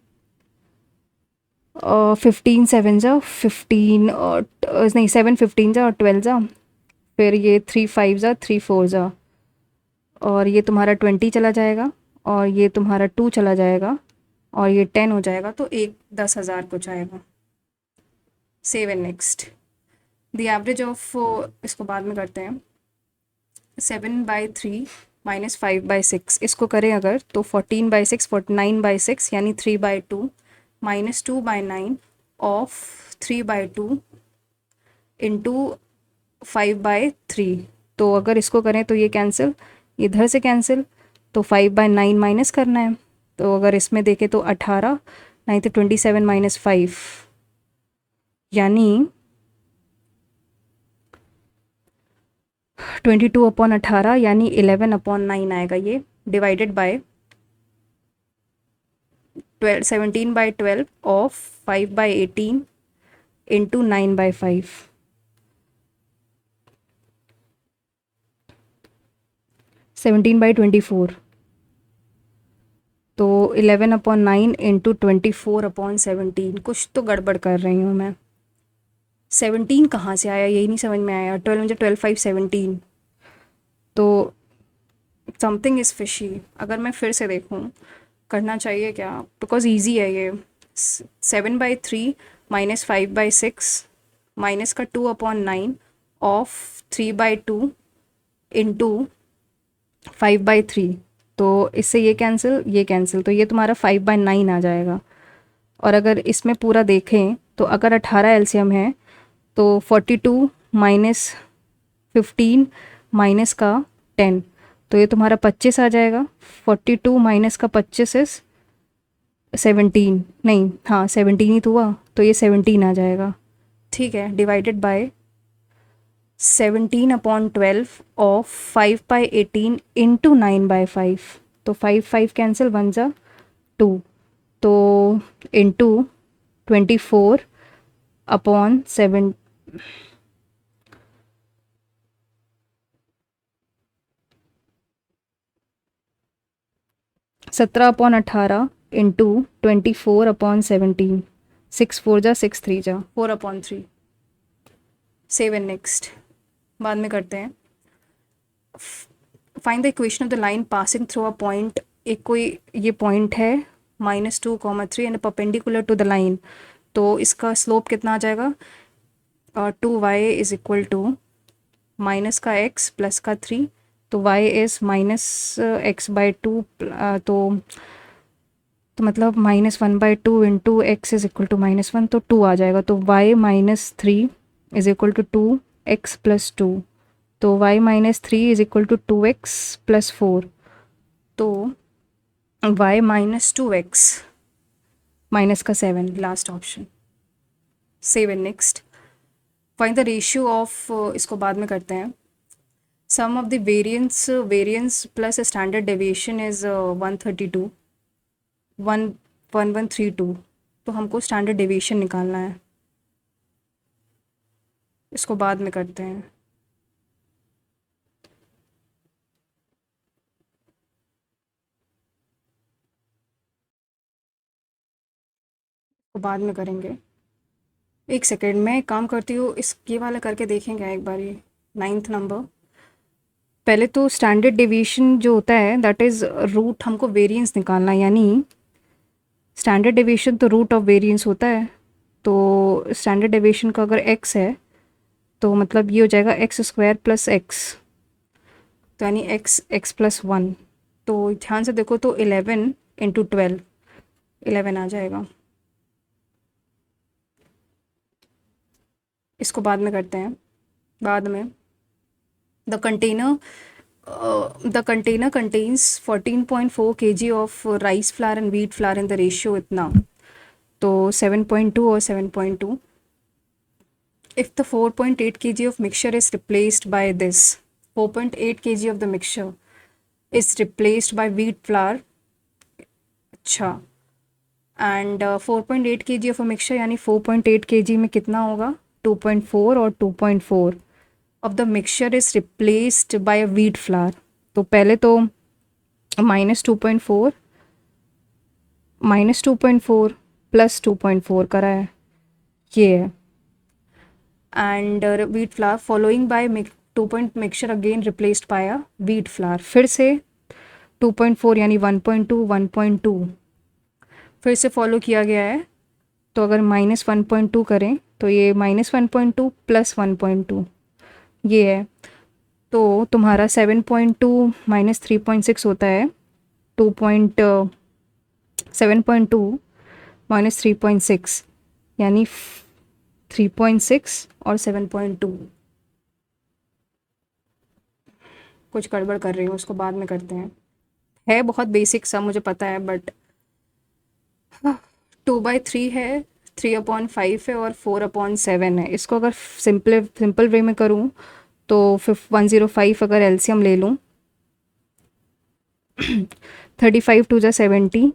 15 7 जा 15, और नहीं 7 15 जा और 12 जा, फिर ये 3 5 जा 3 4 जा, और ये तुम्हारा 20 चला जाएगा, और ये तुम्हारा 2 चला जाएगा, और ये 10 हो जाएगा, तो 10,000 कुछ आएगा। Save and next, the average of, इसको बाद में करते हैं, 7/3 -5/6, इसको करें अगर तो 14/6 49/6, यानी 3/2 -2/9 ऑफ 3/2 इंटू 5/3, तो अगर इसको करें तो ये कैंसिल, इधर से कैंसिल, तो 5/9 माइनस करना है, तो अगर इसमें देखें तो 18, नहीं तो 27 - 5, यानी 22/18, यानी 11/9 आएगा ये, डिवाइडेड बाय 17/12 ऑफ 5/18 इंटू 9/5, 17/24, तो 11/9 इंटू 24/17, कुछ तो गड़बड़ कर रही हूँ मैं, 17 कहाँ से आया यही नहीं समझ में आया, 12 मुझे 12 5 17, तो समथिंग इज़ फिशी। अगर मैं फिर से देखूँ करना चाहिए क्या, बिकॉज ईजी है ये, 7/3 -5/6 माइनस का 2/9 ऑफ 3/2 इंटू 5/3, तो इससे ये कैंसिल, तो ये तुम्हारा 5/9 आ जाएगा। और अगर इसमें पूरा देखें तो अगर 18 एलसीएम है तो 42 - 15 माइनस का 10, तो ये तुम्हारा 25 आ जाएगा। 42 माइनस का 25 इज 17, नहीं हाँ 17 ही तो हुआ, तो ये 17 आ जाएगा। ठीक है, डिवाइडेड बाय 17/12 ऑफ 5/18 इंटू 9/5। तो 5 कैंसिल, 1 जा 2, तो इंटू 24/7, 17/18 इंटू 24/17, 6 4 जा 6 3 जा 4/3। सेव एंड नेक्स्ट, बाद में करते हैं। Find the equation of the line passing through a point. एक कोई ये पॉइंट है -2, 3 and perpendicular to the line, तो इसका स्लोप कितना आ जाएगा? 2y is equal to minus का x प्लस का 3, तो y इज़ -x/2, तो मतलब -1/2 into x is equal to -1, तो 2 आ जाएगा। तो y -3 is equal to 2x plus 2, तो y -3 is equal to 2x plus 4, तो y -2x माइनस का 7, last option. Save and next, find the ratio of, इसको बाद में करते हैं। Sum of the variance plus standard deviation is 132, 1132, तो हमको स्टैंडर्ड डेविएशन निकालना है, इसको बाद में करते हैं। बाद में करेंगे, एक सेकेंड में एक काम करती हूँ, इस ये वाला करके देखेंगे एक बार, ये 9th नंबर। पहले तो स्टैंडर्ड डेविएशन जो होता है दैट इज़ रूट, हमको वेरिएंस निकालना है, यानी स्टैंडर्ड डेविएशन तो रूट ऑफ वेरिएंस होता है। तो स्टैंडर्ड डेविएशन का अगर x है तो मतलब ये हो जाएगा x² प्लस x, तो यानी x प्लस 1। तो ध्यान से देखो, तो 11 इंटू 12, 11 आ जाएगा। इसको बाद में करते हैं, बाद में। The container contains 14.4 kg of rice flour and wheat flower in the ratio इतना, तो 7.2 और 7.2। If the 4.8 kg of mixture is replaced by this, 4.8 kg of the mixture is replaced by wheat flour, अच्छा, and 4.8 kg of a mixture, यानी 4.8 kg में कितना होगा? 2.4, और 2.4 of the mixture is replaced by a wheat flour. तो पहले तो -2.4 plus 2.4 करा है, ये है, and wheat flour following bye 2 point mixture again replaced by a wheat flour, फिर से 2.4 यानी 1.2, 1.2 फिर से फॉलो किया गया है। तो अगर -1.2 करें तो ये -1.2 प्लस 1.2 ये है, तो तुम्हारा 7.2 माइनस 3.6 होता है 7.2 माइनस 3.6, यानी 3.6 और 7.2। कुछ गड़बड़ कर रही हूँ, उसको बाद में करते हैं, है बहुत बेसिक सा मुझे पता है, बट 2/3 है, 3/5 है और 4/7 है। इसको अगर सिंपल वे में करूँ तो 105 अगर एलसीएम ले लूँ 35 2 जा 70,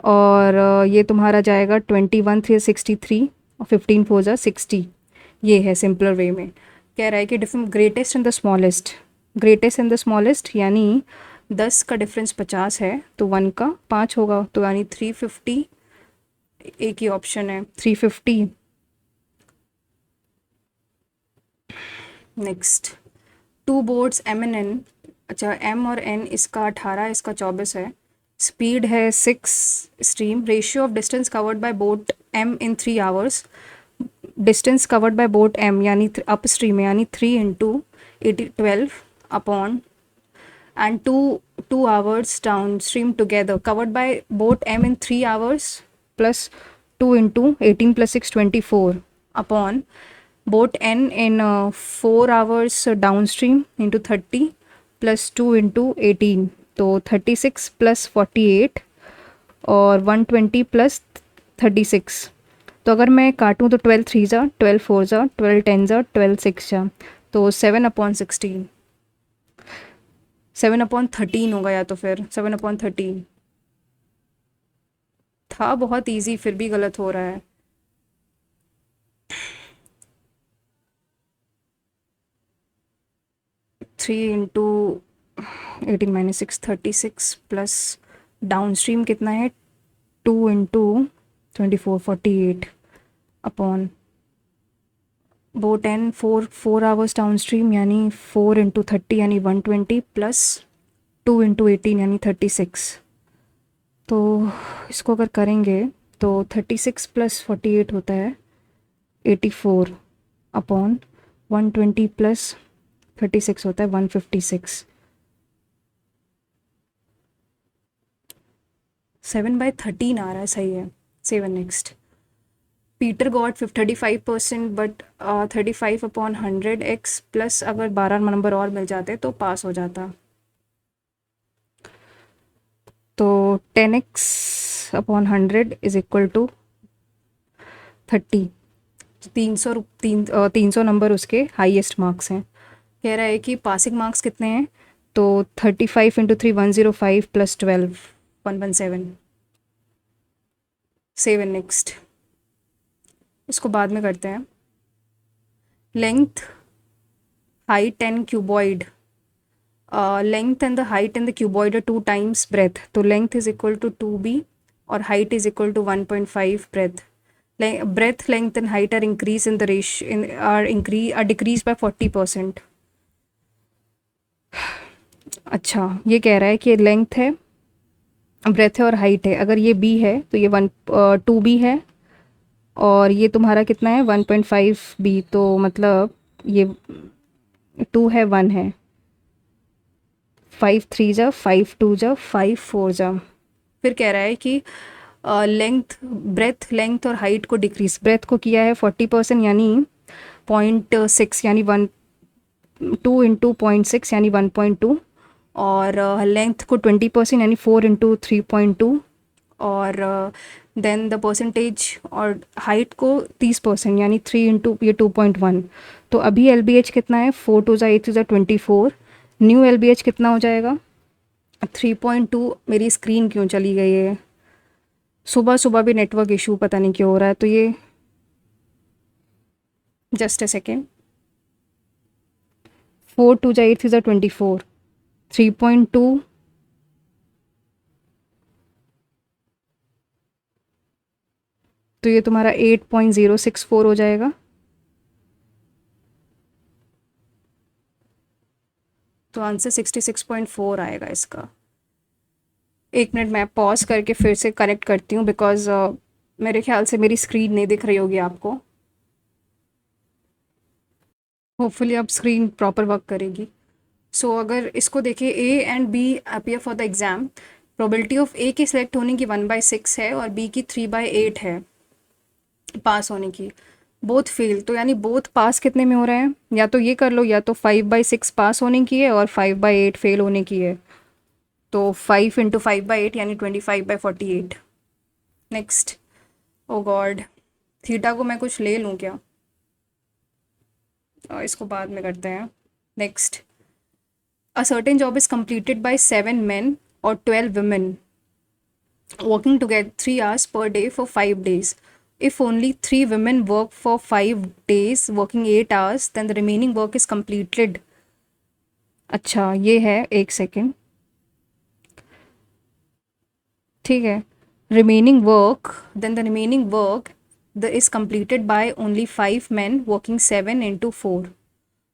और ये तुम्हारा जाएगा 21 3 63 और 15 4 जा 60। ये है सिंपलर वे में। कह रहा है कि different greatest and the smallest, यानी 10 का डिफरेंस 50 है, तो 1 का 5 होगा, तो यानी 350, एक ही ऑप्शन है 350। Next, 2 boards M and N, अच्छा M और N, इसका 18, इसका 24 है, स्पीड है 6 stream, ratio of distance covered by boat M in 3 hours, distance covered by boat M यानी अप स्ट्रीम है, यानी 3 into 12 upon and 2 hours downstream together covered by boat M in 3 hours plus 2 into 18 plus 6 24 upon boat N in 4 hours downstream into 30 plus 2 into 18, तो 36 plus 48 और 120 plus 36। तो अगर मैं काटूँ तो 12 3 ज़ा, 12 4 ज़ा, 12 10 ज़ा, 12 6 ज़ा, तो 7/16, 7/13 होगा, या तो फिर 7/13। था बहुत इजी, फिर भी गलत हो रहा है। Three into 18 - 6, 36 plus down stream कितना है, 2 इंटू 24, 48 अपॉन वो 10, 4 आवर्स डाउन स्ट्रीम यानी 4 इंटू 30 यानी 120 प्लस 2 इंटू 18 यानी 36। तो इसको अगर करेंगे तो 36 प्लस 48 होता है 84 अपॉन 120 प्लस 36 होता है 156। 7/13 आ रहा है, सही है। 7 next. Peter got 35%, but 35/100x plus अगर 12 नंबर और मिल जाते तो पास हो जाता। तो 10x/100 is equal to 30। 300 number उसके हाईएस्ट मार्क्स हैं। कह रहा है कि पासिंग मार्क्स कितने हैं, तो 35 इंटू 3 105 प्लस 12 117। 7 नेक्स्ट। इसको बाद में करते हैं। Length, height and cuboid, length and the height and the cuboid are 2 times breadth, तो length is equal to 2b और height is equal to 1.5 breadth. breadth, length and height are increase in the ratio are decreased by 40%। अच्छा, ये कह रहा है कि length है, breath है और हाइट है। अगर ये b है तो ये 2b है, और ये तुम्हारा कितना है 1.5b, तो मतलब ये 2 है 1 है। 5 3 जा, 5 2 जा, 5 4 जा। फिर कह रहा है कि लेंथ, ब्रेथ, लेंथ और हाइट को डिक्रीज, ब्रेथ को किया है 40% यानी 0.6 यानी 2 इंटू 0.6 यानी 1.2, और लेंथ को 20% यानी 4 इंटू 3.2, और देन द परसेंटेज, और हाइट को 30% यानी 3 इंटू ये 2.1। तो अभी LBH कितना है, 4 2 ज़ा 8 2 ज़ा 24। न्यू LBH कितना हो जाएगा 3.2। मेरी स्क्रीन क्यों चली गई है, सुबह सुबह भी नेटवर्क इशू पता नहीं क्यों हो रहा है। तो ये जस्ट अ सेकेंड, 4 2 ज़ा 8 3 ज़ा 24, 3.2 तो ये तुम्हारा 8.064 हो जाएगा। तो आंसर 66.4 आएगा इसका। 1 मिनट मैं पॉज करके फिर से करेक्ट करती हूँ, बिकॉज मेरे ख्याल से मेरी स्क्रीन नहीं दिख रही होगी आपको। होपफुली अब स्क्रीन प्रॉपर वर्क करेगी। सो अगर इसको देखिए, A and B appear for the exam, probability of A के सिलेक्ट होने की 1/6 है और बी की 3/8 है पास होने की। बोथ फेल, तो यानी बोथ पास कितने में हो रहे हैं, या तो ये कर लो, या तो 5/6 पास होने की है और 5/8 फेल होने की है। तो 5 इंटू 5/8 यानी 25/48। नेक्स्ट। ओ गॉड, थीटा को मैं कुछ ले लूँ क्या, और इसको बाद में करते हैं। Next. A certain job is completed by 7 men or 12 women working together 3 hours per day for 5 days. If only 3 women work for 5 days working 8 hours, then the remaining work is completed. अच्छा, ये है, एक second, ठीक है। Remaining work, then the remaining work is completed by only 5 men working 7 into 4।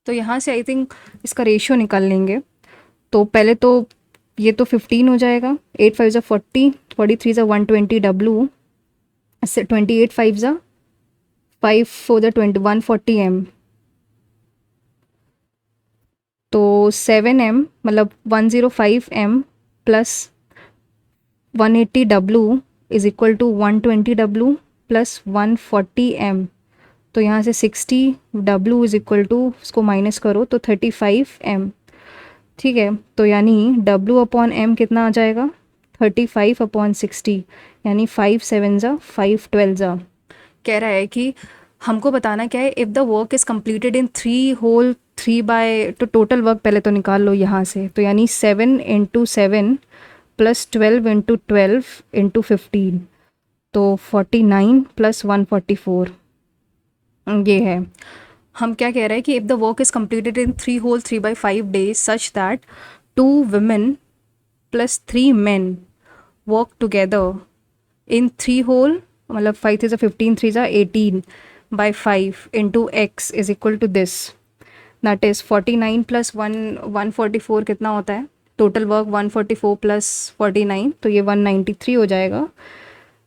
तो यहाँ से I think इसका रेशियो निकाल लेंगे। तो पहले तो ये तो 15 हो जाएगा, 8 5 ज़ा 40, 43 ज़ा 120 W, 28 5 ज़ा 5 4 ज़ा 20 140 M। तो 7 M मतलब 105 M plus 180 W is equal to 120 W plus 140 M। तो यहाँ से 60 W इज इक्वल टू, इसको माइनस करो तो 35 M। ठीक है, तो यानी W/m कितना आ जाएगा 35/60, यानी 5 7 ज़ा 5 12 ज़ा। कह रहा है कि हमको बताना क्या है, if the work is completed in 3 whole 3 by, तो टोटल वर्क पहले तो निकाल लो यहाँ से, तो यानी 7 × 7 + 12 × 12 × 15, तो 49 + 144 ये है। हम क्या कह रहे हैं कि if the work is completed in 3 whole 3 by 5 days such that 2 women + 3 men work together in 3 whole, मतलब 5 3 15 3 18/5 into x is equal to this, that is 49 + 144 कितना होता है, टोटल वर्क 144 + 49, तो ये 193 हो जाएगा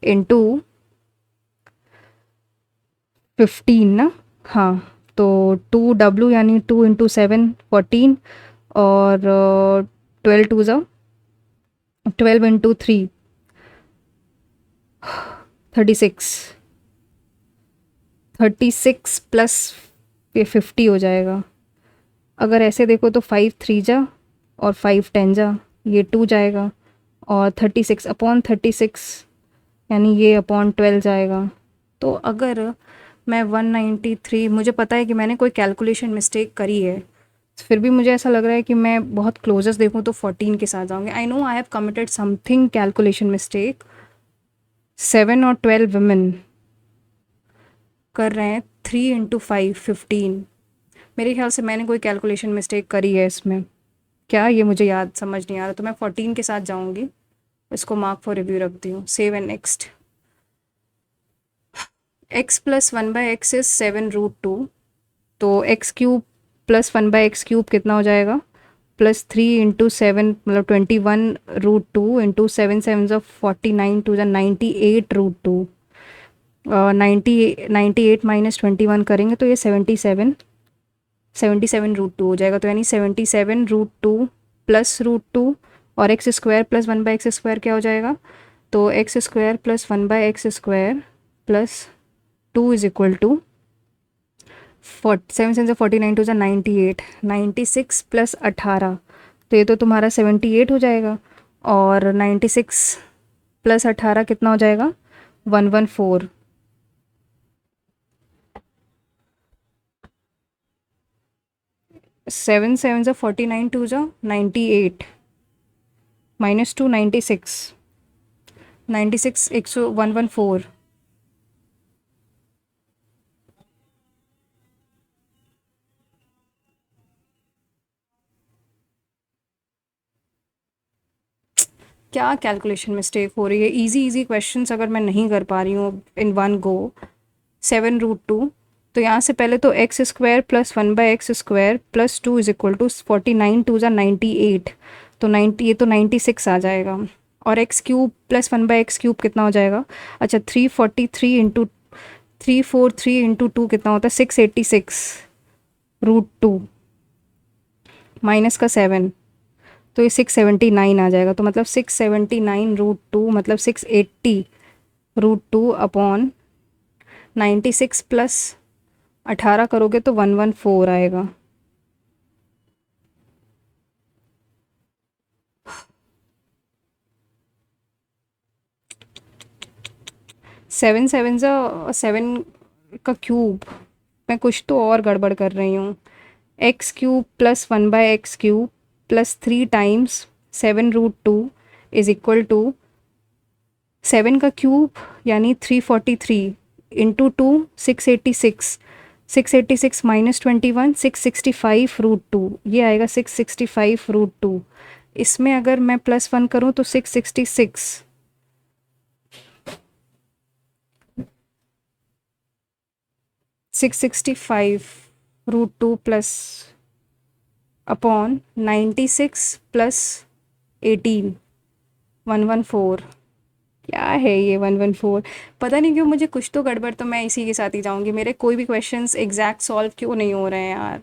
इंटू 15 ना। हाँ, तो 2W यानी 2 × 7 14, और 12 2 ज़ा 12 × 3 36, 36 प्लस ये 50 हो जाएगा। अगर ऐसे देखो तो 5 3 जा और 5 10 जा, ये 2 जाएगा, और 36/36 यानी ये /12 जाएगा। तो अगर मैं 193, मुझे पता है कि मैंने कोई कैलकुलेशन मिस्टेक करी है, फिर भी मुझे ऐसा लग रहा है कि मैं बहुत क्लोजेस्ट देखूँ तो 14 के साथ जाऊँगी। I know I have committed something calculation mistake. 7 और 12 वुमेन कर रहे हैं 3 × 5 15, मेरे ख्याल से मैंने कोई कैलकुलेशन मिस्टेक करी है इसमें, क्या ये मुझे याद समझ नहीं आ रहा, तो मैं 14 के साथ जाऊँगी, इसको मार्क फॉर रिव्यू रखती हूँ। Save and next. x + 1/x is 7√2, तो x³ + 1/x³ कितना हो जाएगा, +3 × 7 मतलब 21√2 इंटू 7 7 ज़ा 49 2 ज़ा 98√2, 98 - 21 करेंगे तो ये 77√2 हो जाएगा, तो यानी 77√2 + √2 और x² + 1/x² क्या हो जाएगा, तो x² + 1/x² + 2 is equal to 7 7 49 2 98, 96 + 18, तो ये तो तुम्हारा 78 हो जाएगा, और 96 + 18 कितना हो जाएगा 114। 7 7 49 2 98 -2 96, 96 114। क्या कैलकुलेशन मिस्टेक हो रही है, इजी इजी क्वेश्चंस अगर मैं नहीं कर पा रही हूँ इन वन गो। 7√2, तो यहाँ से पहले तो x² + 1/x² + 2 is equal to 49 2 ज़ा 98, तो 90 ये तो 96 आ जाएगा, और x³ + 1/x³ कितना हो जाएगा, अच्छा 343 इंटू 343 इंटू 2 कितना होता है 686√2 माइनस का 7, तो ये 679 आ जाएगा, तो मतलब 679√2 मतलब 680√2 अपॉन 96 + 18 करोगे तो 114 आएगा। सेवन सेवन ज़ा 7 का क्यूब, मैं कुछ तो और गड़बड़ कर रही हूँ, x³ + 1/x³ + 3 times 7√2 is equal to 7 का क्यूब यानी 343 इंटू 2 686, 686 - 21 665√2, ये आएगा 665√2। इसमें अगर मैं +1 करूँ तो 666, 665√2 प्लस अपॉन 96 + 18 114, क्या है ये 114, पता नहीं क्यों मुझे कुछ तो गड़बड़, तो मैं इसी के साथ ही जाऊंगी, मेरे कोई भी क्वेश्चंस एग्जैक्ट सॉल्व क्यों नहीं हो रहे हैं यार,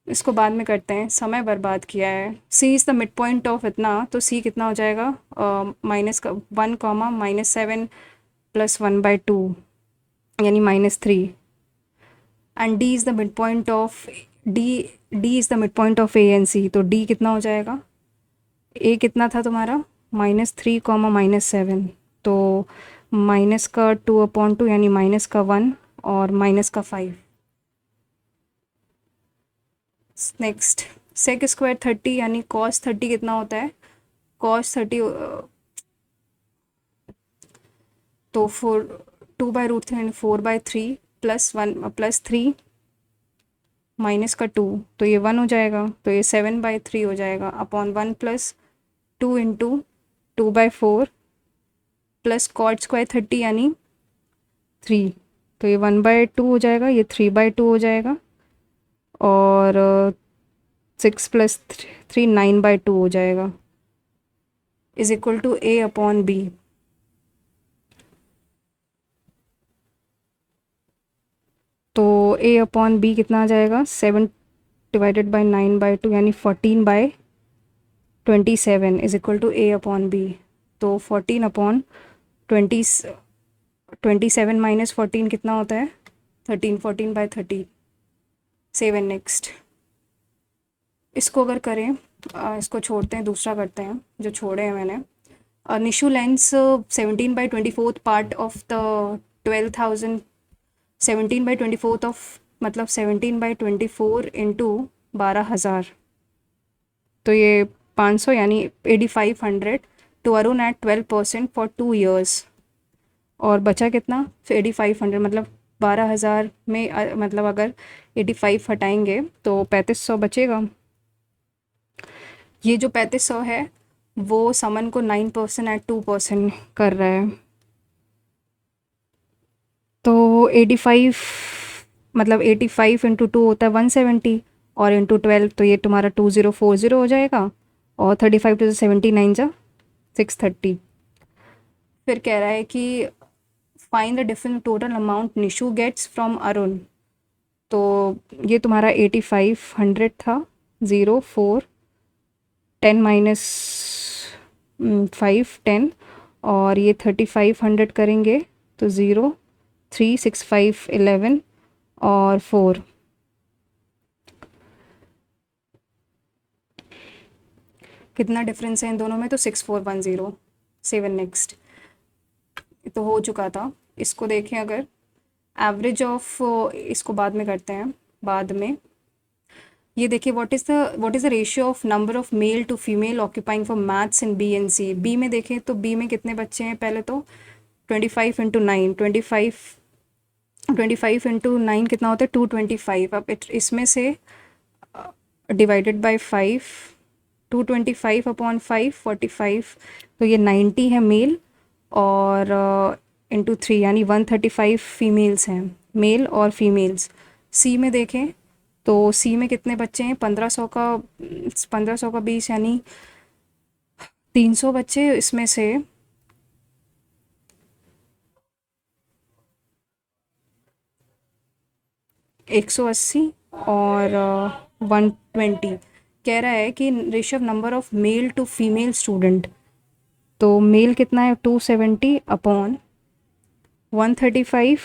इसको बाद में करते हैं, समय बर्बाद किया है। C is the mid point of इतना, तो सी कितना हो जाएगा -1, -7 + 1/2 यानी -3, and D is the mid point of D D is the mid point of A and C, तो डी कितना हो जाएगा, ए कितना था तुम्हारा -3, -7, तो माइनस का 2/2 यानी -1 और -5। नेक्स्ट सेक स्क्वायर 30 यानी cos 30 कितना होता है, cos 30 तो 2/√3 यानी 4/3 +1 +3 -2, तो ये 1 हो जाएगा, तो ये 7/3 हो जाएगा अपॉन 1 + 2 × 2/4 प्लस cot स्क्वायर 30 यानी 3, तो ये 1/2 हो जाएगा, ये 3/2 हो जाएगा, और 6 + 3 9/2 हो जाएगा, इज इक्वल टू A/B। तो A/B कितना आ जाएगा, 7 / 9/2 यानी 14/27 इज इक्वल टू A/B। तो 14/27 - 14 कितना होता है, 13, 14/30। 7 नेक्स्ट, इसको अगर करें, इसको छोड़ते हैं, दूसरा करते हैं जो छोड़े हैं मैंने। Nishu lends 17/24 part of the 12,000, 17/24 of मतलब 17/24 इंटू 12,000, तो ये 500 यानी 8,500 to Arun at 12% for 2 years। और बचा कितना, 8,500 मतलब 12,000 में मतलब अगर 85 हटाएंगे तो 3,500 बचेगा। ये जो 3,500 है वो समन को 9% एट 2% कर रहा है, तो 85 मतलब 85 × 2 होता है 170 और इंटू 12 तो ये तुम्हारा 2040 हो जाएगा, और 35 × 79 = 630। फिर कह रहा है कि find the difference total amount Nishu gets from Arun, तो ये तुम्हारा 8,500 था, 0 4 10 - 5 10, और ये 3,500 करेंगे तो 0 3 6 5 11 और 4, कितना डिफरेंस है इन दोनों में, तो 6410। 7 नेक्स्ट, तो हो चुका था। इसको देखें अगर एवरेज ऑफ, इसको बाद में करते हैं, बाद में। ये देखिए what is the ratio of number of male to female occupying for maths in B and C. B में देखें तो बी में कितने बच्चे हैं, पहले तो 25 × 9, 25 × 9 कितना होता है, 225। अब इसमें से डिवाइडेड बाय 5, 225/5 45, तो ये 90 है मेल, और इंटू 3 यानी 135 फीमेल्स हैं, मेल और फीमेल्स। सी में देखें तो सी में कितने बच्चे हैं, 1500 का 20 यानी 300 बच्चे, इसमें से 180 और 120। कह रहा है कि ratio of number of male to female student, तो मेल कितना है 270 अपॉन 135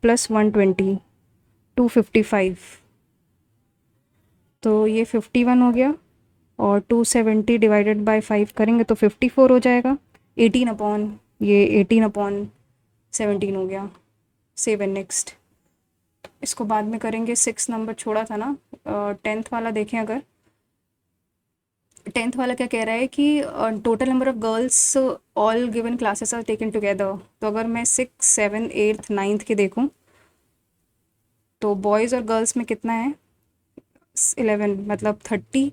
+ 120 255, तो ये 51 हो गया, और 270 डिवाइडेड बाय 5 करेंगे तो 54 हो जाएगा। 18/17 हो गया। 7 नेक्स्ट, इसको बाद में करेंगे। 6 नंबर छोड़ा था ना। 10th वाला देखें अगर, 10th वाला क्या कह रहा है कि total number of girls all given classes are taken together. तो अगर मैं 6 7 8 9th के देखूं तो बॉयज़ और गर्ल्स में कितना है, 11 मतलब 30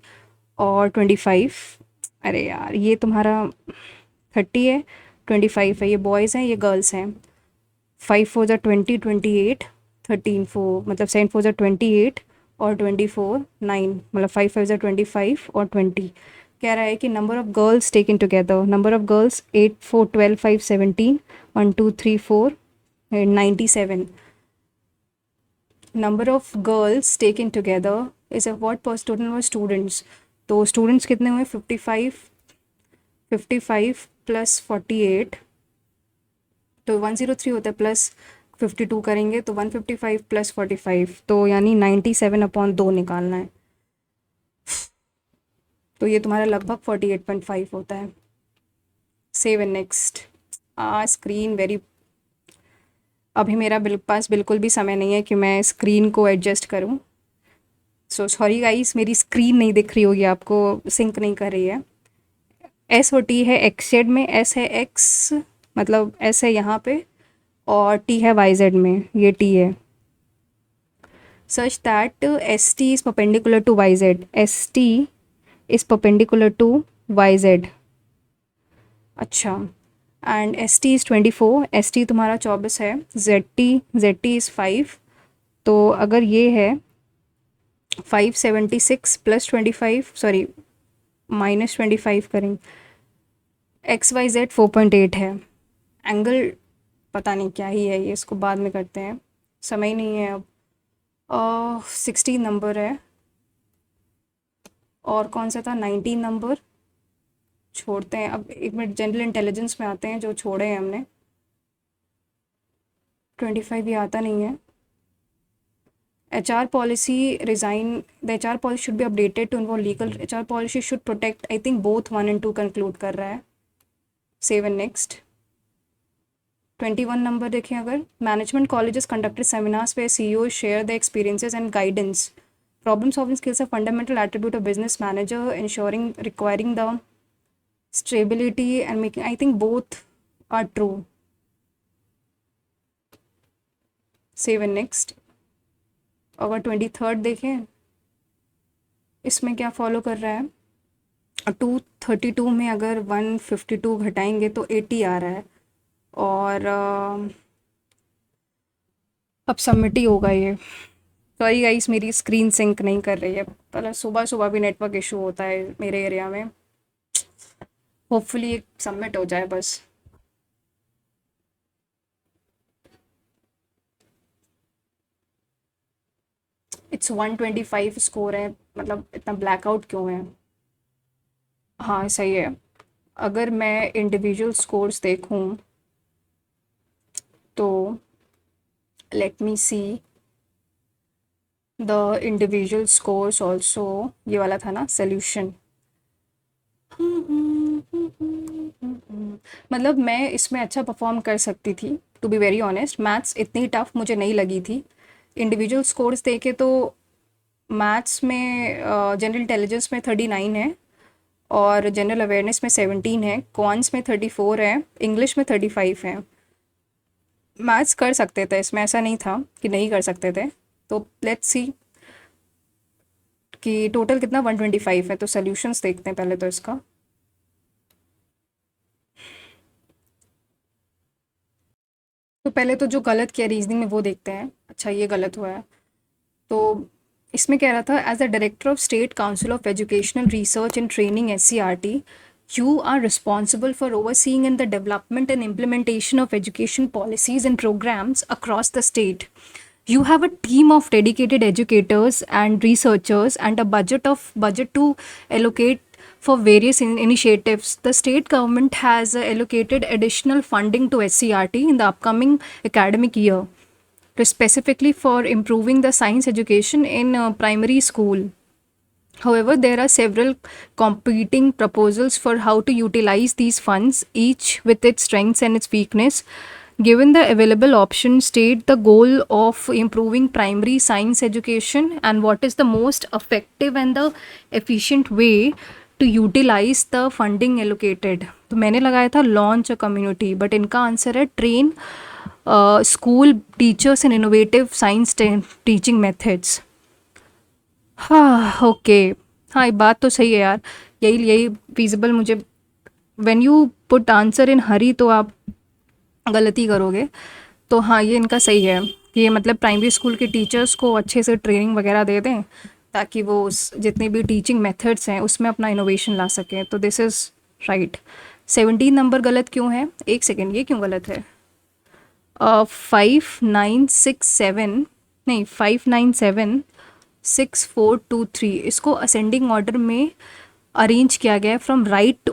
और 25। अरे यार ये तुम्हारा 30 है, 25 है, ये बॉयज़ हैं ये गर्ल्स हैं। 5 4 = 20 28, 13 4 मतलब 7 4 = 28 और 24 9 मतलब 5 5 = 25 और 20। कह रहा है कि number of girls taken together, number of girls 8 4 12 5 17 1 2 3 4 97। Number of girls taken together is what purse total number students. तो स्टूडेंट्स कितने हुए, 55 + 48 तो 103 होता है, प्लस 52 करेंगे तो 155 प्लस 45 तो यानी 97/2 निकालना है। तो ये तुम्हारा लगभग 48.5 होता है। Save and next. Screen very, अभी मेरा पास बिल्कुल भी समय नहीं है कि मैं स्क्रीन को एडजस्ट करूं। सो सॉरी गाइस, मेरी स्क्रीन नहीं दिख रही होगी आपको, सिंक नहीं कर रही है। एस और टी है एक्स जेड में, एस है एक्स मतलब एस है यहाँ पे, और टी है वाई जेड में, ये टी है। Such that S T is perpendicular to Y Z, S T is perpendicular to Y Z. अच्छा, and S T is 24, S T तुम्हारा 24 है, जेड टी इज़ 5। तो अगर ये है 576 प्लस 25, सॉरी -25 करेंगे, एक्स वाई जेड 4.8 है। एंगल पता नहीं क्या ही है ये, इसको बाद में करते हैं, समय नहीं है अब। 16 नंबर है, और कौन सा था 19 नंबर, छोड़ते हैं अब। एक मिनट, जनरल इंटेलिजेंस में आते हैं जो छोड़े हैं हमने। 25 ये आता नहीं है। HR policy resign, the HR policy should be updated to involve legal, HR policy should protect, I think both 1 and 2 conclude कर रहा है। save and next। 21 नंबर देखें, अगर management colleges conducted seminars where CEOs share their experiences and guidance, problem solving skills are fundamental attribute of business manager, ensuring requiring the stability and making, I think both are true। save and next। अगर 23rd देखें, इसमें क्या follow कर रहा है, 232 में अगर 152 घटाएंगे तो 80 आ रहा है, और अब सबमिट ही होगा ये। सॉरी गाइस, मेरी स्क्रीन सिंक नहीं कर रही है, पहले सुबह सुबह भी नेटवर्क इशू होता है मेरे एरिया में। होपफुली सबमिट हो जाए बस। इट्स 125 स्कोर है, मतलब इतना ब्लैकआउट क्यों है। हाँ सही है। अगर मैं इंडिविजुअल स्कोर्स देखूं तो let me see the individual scores also, ये वाला था ना सोल्यूशन। मतलब मैं इसमें अच्छा परफॉर्म कर सकती थी, to be very honest. Maths इतनी टफ मुझे नहीं लगी थी। इंडिविजुअल स्कोर्स देखे तो मैथ्स में जनरल इंटेलिजेंस में 39 है, और जनरल अवेयरनेस में 17 है, क्वांट्स में 34 है, इंग्लिश में 35 है। मैथ्स कर सकते थे, इसमें ऐसा नहीं था कि नहीं कर सकते थे। तो लेट्स सी कि टोटल कितना 125 है। तो सॉल्यूशंस देखते हैं पहले तो इसका। तो पहले तो जो गलत किया रीजनिंग में वो देखते हैं। अच्छा, ये गलत हुआ है। तो इसमें कह रहा था, as the director of state council of educational research and training SCRT, you are responsible for overseeing in the development and implementation of education policies and programs across the state. You have a team of dedicated educators and researchers and a budget to allocate for various initiatives. The state government has allocated additional funding to SCRT in the upcoming academic year, specifically for improving the science education in primary school. However, there are several competing proposals for how to utilize these funds, each with its strengths and its weakness. Given the available options, state the goal of improving primary science education and what is the most effective and the efficient way to utilize the funding allocated. तो मैंने लगाया था launch a community, but इनका answer है train school teachers and innovative science teaching methods. हाँ okay, हाँ ये बात तो सही है यार, यही फीजिबल मुझे। When you put answer in hurry तो आप गलती करोगे। तो हाँ, ये इनका सही है कि ये मतलब प्राइमरी स्कूल के टीचर्स को अच्छे से ट्रेनिंग वगैरह दे दें ताकि वो जितने भी टीचिंग मेथड्स हैं उसमें अपना इनोवेशन ला सकें। तो दिस इज़ राइट। 17 नंबर गलत क्यों है, एक सेकेंड, ये क्यों गलत है। 5967 नहीं 5976423, इसको असेंडिंग ऑर्डर में अरेंज किया गया है from right,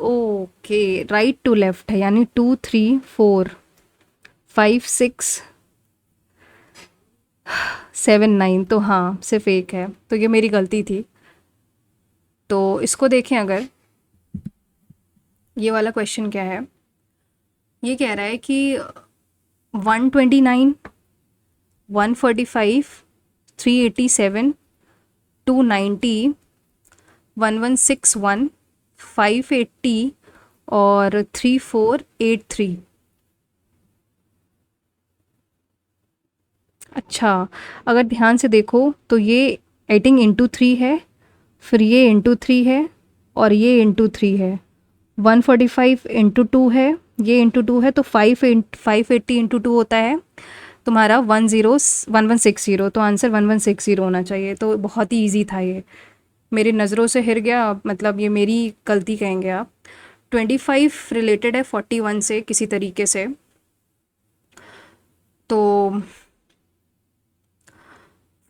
right to left है, यानी 2 3 4 5 6 7 9, तो हाँ सिर्फ एक है, तो ये मेरी गलती थी। तो इसको देखें अगर, ये वाला क्वेश्चन क्या है, ये कह रहा है कि 129, 145, 387, 290, 1161, 580 और 3483। अच्छा, अगर ध्यान से देखो तो ये 18 इंटू 3 है, फिर ये इंटू 3 है, और ये इंटू 3 है। 145 इंटू 2 है, ये इंटू 2 है, तो 580 इंटू 2 होता है तुम्हारा 1160। तो आंसर 1160 होना चाहिए। तो बहुत ही ईजी था ये, मेरी नज़रों से हिर गया, मतलब ये मेरी गलती कहेंगे आप। 25 रिलेटेड है 41 से किसी तरीके से, तो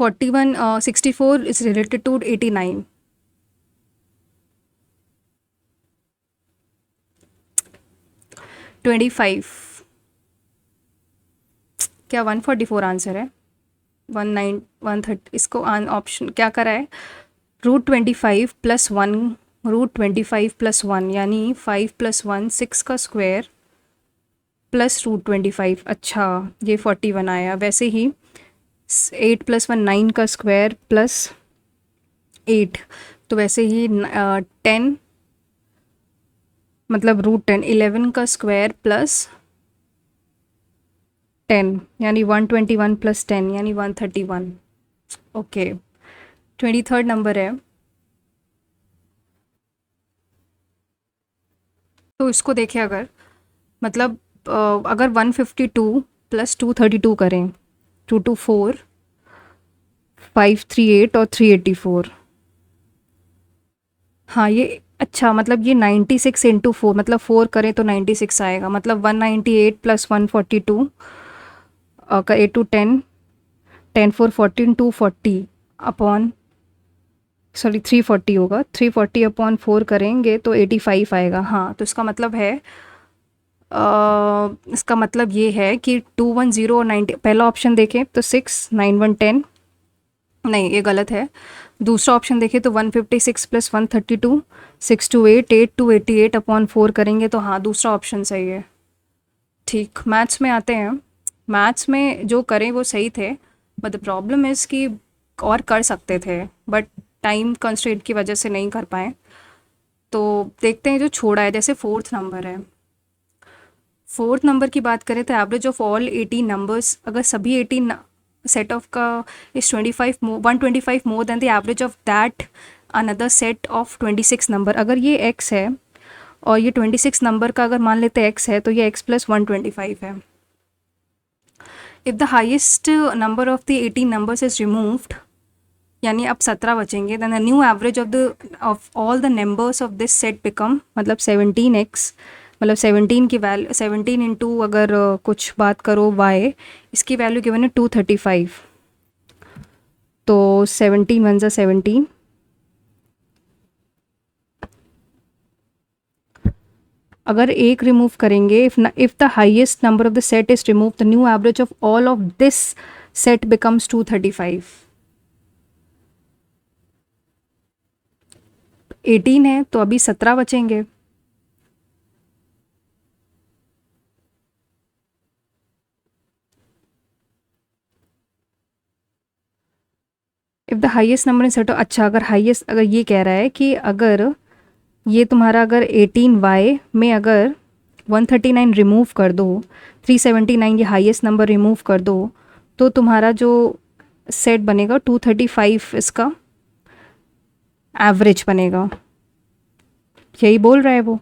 41, 64 is related to 89। Twenty five, क्या 144 आंसर है? 130, इसको ऑप्शन क्या करा है, √25 + 1, √25 + 1 यानी 5 + 1 6 का स्क्वायर प्लस √25। अच्छा, ये 41 आया। वैसे ही 8 + 1 9 का स्क्वायर प्लस 8, तो वैसे ही 10, मतलब √10, 11 का स्क्वायर प्लस 10 यानी 121 + 10 यानी 131। ओके, 23rd नंबर है, तो इसको देखें अगर, मतलब अगर 152 + 232 करें, 224, 538 और 384। हाँ ये अच्छा, मतलब ये 96 इंटू 4, मतलब 4 करें तो 96 आएगा, मतलब 198 + 142 का 8 to 10, 10 4 14, 240 अपॉन, सॉरी 340 होगा, 340 अपॉन 4 करेंगे तो 85 आएगा। हाँ, तो इसका मतलब है, इसका मतलब ये है कि 210 और 90, पहला ऑप्शन देखें तो 6 9 1 10, नहीं ये गलत है। दूसरा ऑप्शन देखें तो 156 + 132, 628, 8288 अपॉन 4 करेंगे तो हाँ दूसरा ऑप्शन सही है। ठीक, मैथ्स में आते हैं। मैथ्स में जो करें वो सही थे, बट द प्रॉब्लम इज़ कि और कर सकते थे, बट टाइम कंस्ट्रेंट की वजह से नहीं कर पाए। तो देखते हैं जो छोड़ा है, जैसे फोर्थ नंबर है। फोर्थ नंबर की बात करें तो एवरेज ऑफ ऑल 18 नंबर्स, अगर सभी 18 सेट ऑफ का is 125 more than the average of that another set of 26 number. अगर ये x है और ये 26 नंबर का अगर मान लेते हैं x है, तो ये x + 125 है। If the highest number of the 18 numbers is removed, यानी अब 17 बचेंगे, then the new average of all the numbers of this set become, मतलब 17x, मतलब 17 की वैल्यू 17 इंटू अगर कुछ बात करो y, इसकी वैल्यू गिवन है 235, तो 17 1 = 17। अगर एक रिमूव करेंगे, if the highest number of the set is remove, the new average of all of this set becomes 235। 18 है तो अभी 17 बचेंगे। If the highest number in set, अच्छा अगर हाईएस्ट, अगर ये कह रहा है कि अगर ये तुम्हारा अगर 18y में अगर 139 रिमूव कर दो, 379 ये हाईएस्ट नंबर रिमूव कर दो, तो तुम्हारा जो सेट बनेगा 235 इसका एवरेज बनेगा, यही बोल रहा है वो।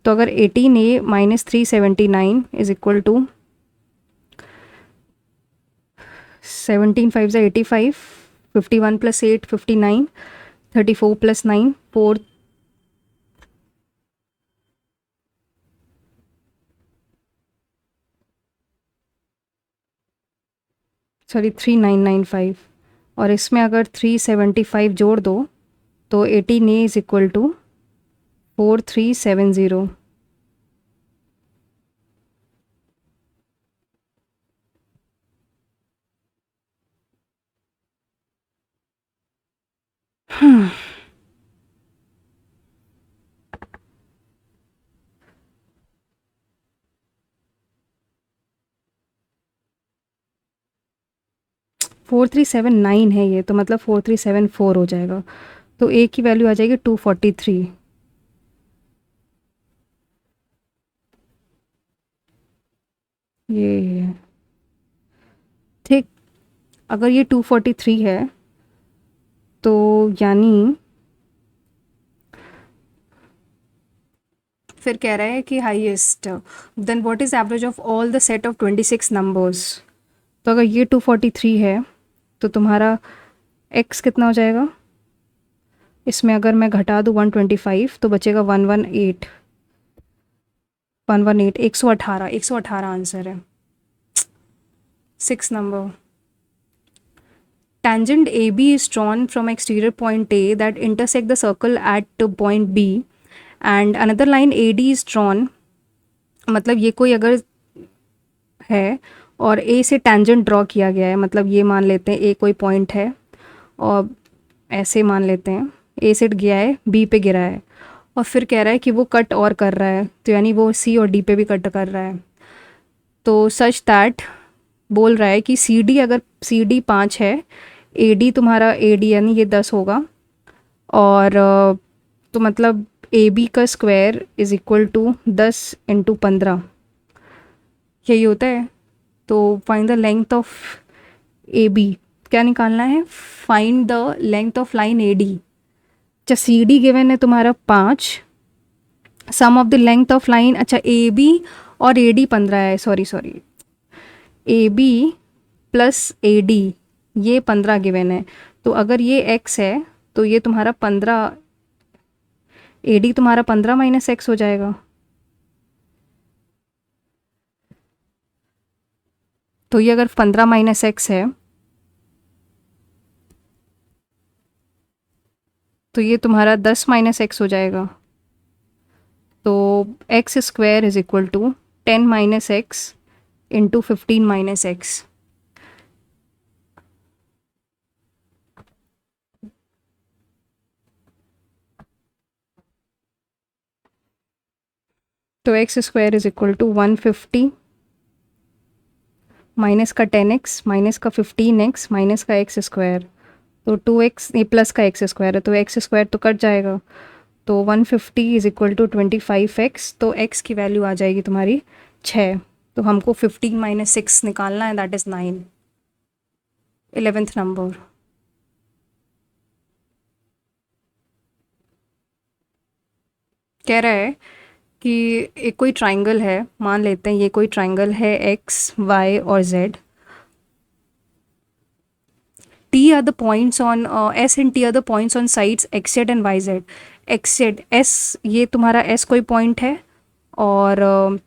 तो अगर 18a - 379 is equal to 17 5 = 85, 51 + 8 59, 34 + 9 4, sorry 3995, और इसमें अगर 375 जोड़ दो तो 18a इज इक्वल टू 4370। 4379 है ये, तो मतलब 4374 हो जाएगा। तो ए की वैल्यू आ जाएगी 243। ये ठीक। अगर ये 243 है तो यानी फिर कह रहा है कि highest, then what is average of all the set of 26 numbers. तो अगर ये 243 है तो तुम्हारा x कितना हो जाएगा, इसमें अगर मैं घटा दूँ 125 तो बचेगा 118। 118, 118, 118 आंसर है। 6 number. Tangent AB is drawn from exterior point A that intersect the circle at point B and another line AD is drawn, मतलब ये कोई अगर है और A से tangent ड्रॉ किया गया है, मतलब ये मान लेते हैं A कोई पॉइंट है और ऐसे मान लेते हैं A से गया है B पे गिरा है और फिर कह रहा है कि वो कट और कर रहा है, तो यानी वो C और D पे भी कट कर रहा है। तो सच दैट बोल रहा है कि CD, अगर CD 5 है, AD तुम्हारा AD यानी ये 10 होगा और तो मतलब AB का square is equal to 10 into 15, यही होता है। तो find the length of AB, क्या निकालना है, find the length of line AD। अच्छा CD गिवन है तुम्हारा 5, sum of the length of line, अच्छा AB और AD 15 है, सॉरी AB प्लस AD ये 15 गिवन है। तो अगर ये x है तो ये तुम्हारा 15, AD तुम्हारा 15 माइनस एक्स हो जाएगा। तो ये अगर 15 माइनस एक्स है तो ये तुम्हारा 10 माइनस एक्स हो जाएगा। तो X square is equal to 10 minus X into 15 minus X. तो X square is equal to 150 minus का 10x माइनस का 15x माइनस का एक्स स्क्वायर, तो 2x, ये प्लस का एक्स स्क्वायर है तो एक्स स्क्वायर तो कट जाएगा। तो 150 इज इक्वल टू 25x, तो x की वैल्यू आ जाएगी तुम्हारी 6। तो हमको 15 माइनस 6 निकालना है, दैट इज़ 9। 11th number. कह रहा है कि एक कोई ट्राइंगल है, मान लेते हैं ये कोई ट्राइंगल है एक्स वाई और Z. T are the points on S and T are the points on sides XZ and YZ। XZ S, ये तुम्हारा S कोई पॉइंट है और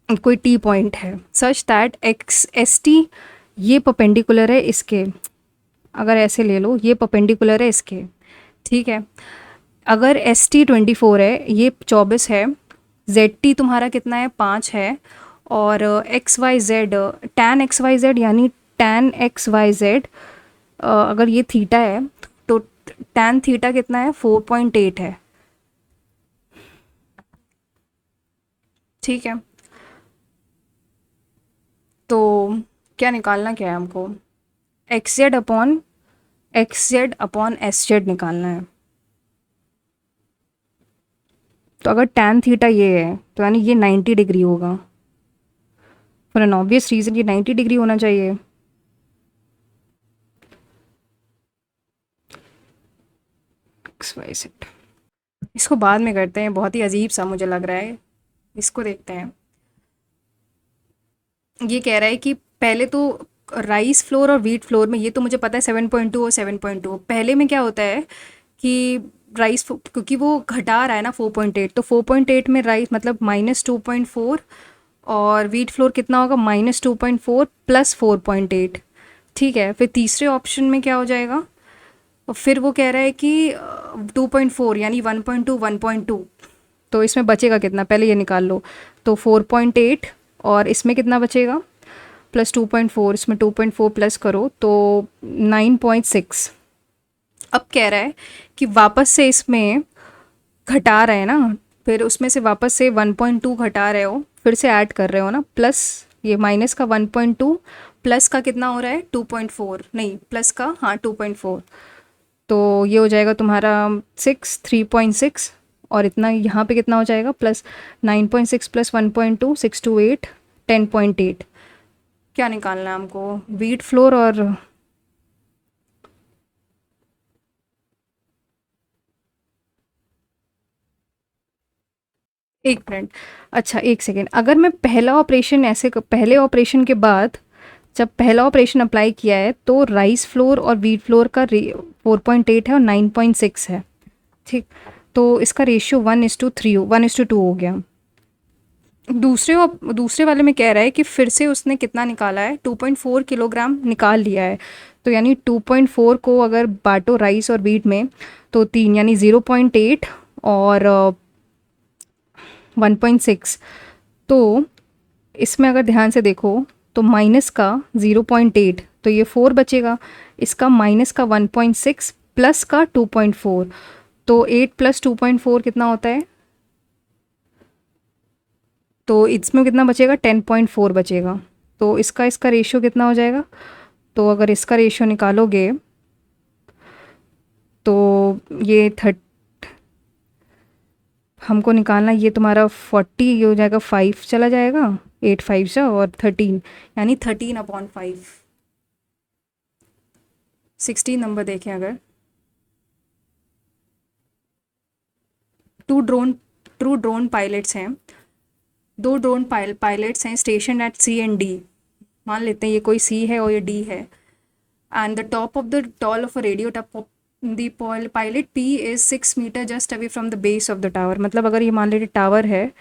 कोई T पॉइंट है, such that x S T ये परपेंडिकुलर है इसके, अगर ऐसे ले लो ये परपेंडिकुलर है इसके, ठीक है। अगर एस टी 24 है, ये 24 है, जेड टी तुम्हारा कितना है 5 है और X Y Z, tan X Y Z यानी टैन एक्स वाई जेड, अगर ये थीटा है तो टैन थीटा कितना है 4.8 है, ठीक है। तो क्या निकालना क्या है हमको, x Z upon S Z निकालना है। तो अगर टैन थीटा ये है तो यानी ये 90 डिग्री होगा, फॉर एन ऑब्वियस रीज़न ये 90 डिग्री होना चाहिए। एक्स वाई जेड, इसको बाद में करते हैं, बहुत ही अजीब सा मुझे लग रहा है, इसको देखते हैं। ये कह रहा है कि पहले तो राइस फ्लोर और व्हीट फ्लोर में, ये तो मुझे पता है 7.2 और 7.2, पहले में क्या होता है कि राइस, क्योंकि वो घटा रहा है ना 4.8, तो 4.8 में राइस मतलब -2.4 और व्हीट फ्लोर कितना होगा -2.4 प्लस 4.8, ठीक है। फिर तीसरे ऑप्शन में क्या हो जाएगा, और फिर वो कह रहा है कि 2.4 यानी 1.2 1.2, तो इसमें बचेगा कितना, पहले ये निकाल लो। तो 4.8 और इसमें कितना बचेगा प्लस 2.4, इसमें 2.4 प्लस करो तो 9.6, अब कह रहा है कि वापस से इसमें घटा रहे हैं ना, फिर उसमें से वापस से 1.2 घटा रहे हो, फिर से ऐड कर रहे हो ना, प्लस ये माइनस का 1.2 प्लस का कितना हो रहा है 2.4, नहीं प्लस का, हाँ 2.4, तो ये हो जाएगा तुम्हारा 3.6, और इतना यहाँ पे कितना हो जाएगा प्लस 9.6 प्लस 1.2 6 to 8 10.8। क्या निकालना है हमको, व्हीट फ्लोर और एक मिनट, अच्छा एक सेकेंड, अगर मैं पहला ऑपरेशन ऐसे पहले ऑपरेशन के बाद जब पहला ऑपरेशन अप्लाई किया है तो राइस फ्लोर और व्हीट फ्लोर का 4.8 है और 9.6 है, ठीक, तो इसका रेशियो 1:3 1:2 हो गया। दूसरे वाले में कह रहा है कि फिर से उसने कितना निकाला है, 2.4 किलोग्राम निकाल लिया है, तो यानी 2.4 को अगर बांटो राइस और व्हीट में तो 3, यानी 0.8 और 1.6, तो इसमें अगर ध्यान से देखो तो माइनस का 0.8, तो ये 4 बचेगा, इसका माइनस का 1.6 प्लस का 2.4, तो 8 प्लस 2.4 कितना होता है, तो इसमें कितना बचेगा 10.4 बचेगा, तो इसका इसका रेशियो कितना हो जाएगा, तो अगर इसका रेशियो निकालोगे तो ये हमको निकालना, ये तुम्हारा 40 हो जाएगा, 5 चला जाएगा, 8 5 से और 13, यानी 13/5। 16 नंबर देखें अगर, two drone two drone pilots हैं, दो ड्रोन पायलट्स हैं station at C and D, मान लेते हैं ये कोई सी है और ये डी है, and the top of the tall of a radio top the pilot P is 6 metre just away from the base of the tower, मतलब अगर ये मान लीजिए टावर है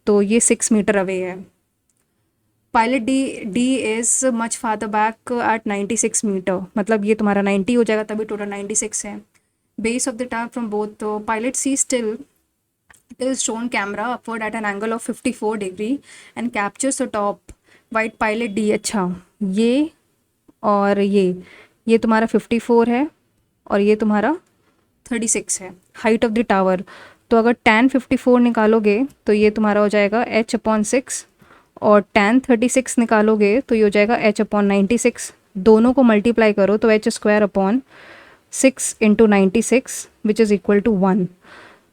तो ये 6 मीटर अवे है, pilot D is much farther back at 96 metre, मतलब ये तुम्हारा 90 हो जाएगा, तभी टोटल 96 है, base of the tower from both, तो pilot see still is shown camera upward at an angle of 54 degree and captures the top white pilot D। अच्छा, ये और ये तुम्हारा 54 है और ये तुम्हारा 36 है, हाइट ऑफ द टावर, तो अगर tan 54 निकालोगे तो ये तुम्हारा हो जाएगा h/6, और tan 36 निकालोगे तो ये हो जाएगा h/96, दोनों को मल्टीप्लाई करो तो h² 6 × 96 which is equal to 1,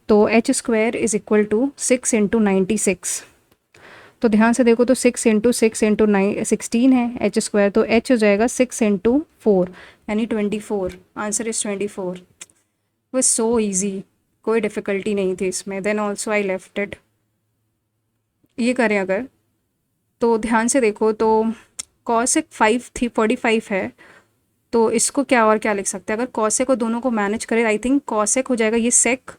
तो h² इज इक्वल टू 6 × 96, तो ध्यान से देखो तो 6 × 6 × 16 है h², तो h हो जाएगा 6 × 4 यानी 24, आंसर इज 24। वो सो ईजी, कोई डिफ़िकल्टी नहीं थी इसमें, then also I left it. ये करें अगर, तो ध्यान से देखो तो कॉसेक 5 थी 45 है, तो इसको क्या और क्या लिख सकते हैं, अगर कॉसेक को दोनों को मैनेज करें, आई थिंक कॉसेक हो जाएगा ये सेक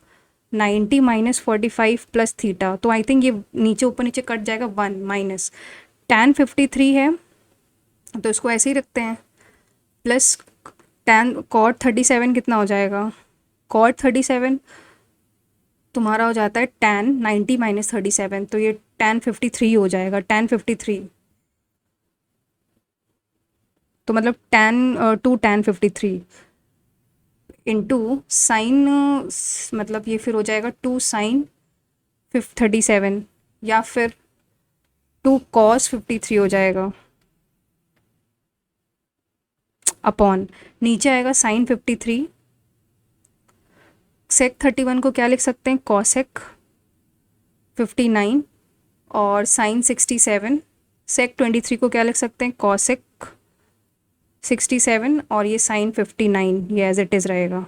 90 माइनस 45 प्लस थीटा, तो आई थिंक ये नीचे ऊपर नीचे कट जाएगा 1 माइनस tan 53 है, तो इसको ऐसे ही रखते हैं, प्लस tan cot 37 कितना हो जाएगा, cot 37 तुम्हारा हो जाता है tan 90 माइनस 37, तो ये tan 53 हो जाएगा, tan 53, तो मतलब tan 53 इंटू साइन, मतलब ये फिर हो जाएगा 2 साइन 37, या फिर 2 cos 53 हो जाएगा, अपॉन नीचे आएगा साइन 53, सेक 31 को क्या लिख सकते हैं, कॉसेक 59, और साइन 67, सेक 23 को क्या लिख सकते हैं, कॉसेक 67, और ये साइन 59, ये एज इट इज़ रहेगा।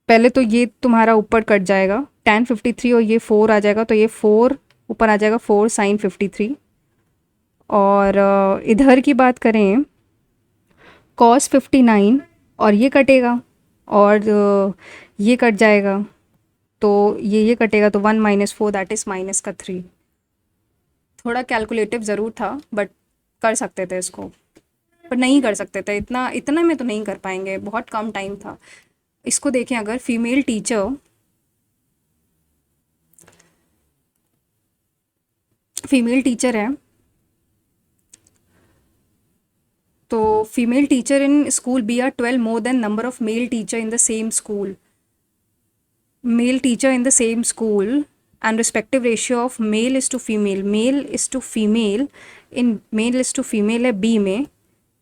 पहले तो ये तुम्हारा ऊपर कट जाएगा tan 53 और ये 4 आ जाएगा, तो ये 4 ऊपर आ जाएगा 4 साइन 53, और इधर की बात करें cos 59 और ये कटेगा, और ये कट जाएगा, तो ये कटेगा, तो 1 माइनस 4 दैट इज़ माइनस का 3, थोड़ा कैलकुलेटिव ज़रूर था बट कर सकते थे इसको, पर नहीं कर सकते थे, इतना इतना में तो नहीं कर पाएंगे, बहुत कम टाइम था। इसको देखें अगर, फीमेल टीचर है, Female teacher in school B are 12 more than number of male teacher in the same school. Male teacher in the same school and respective ratio of male is to female. Male is to female in male is to female है B में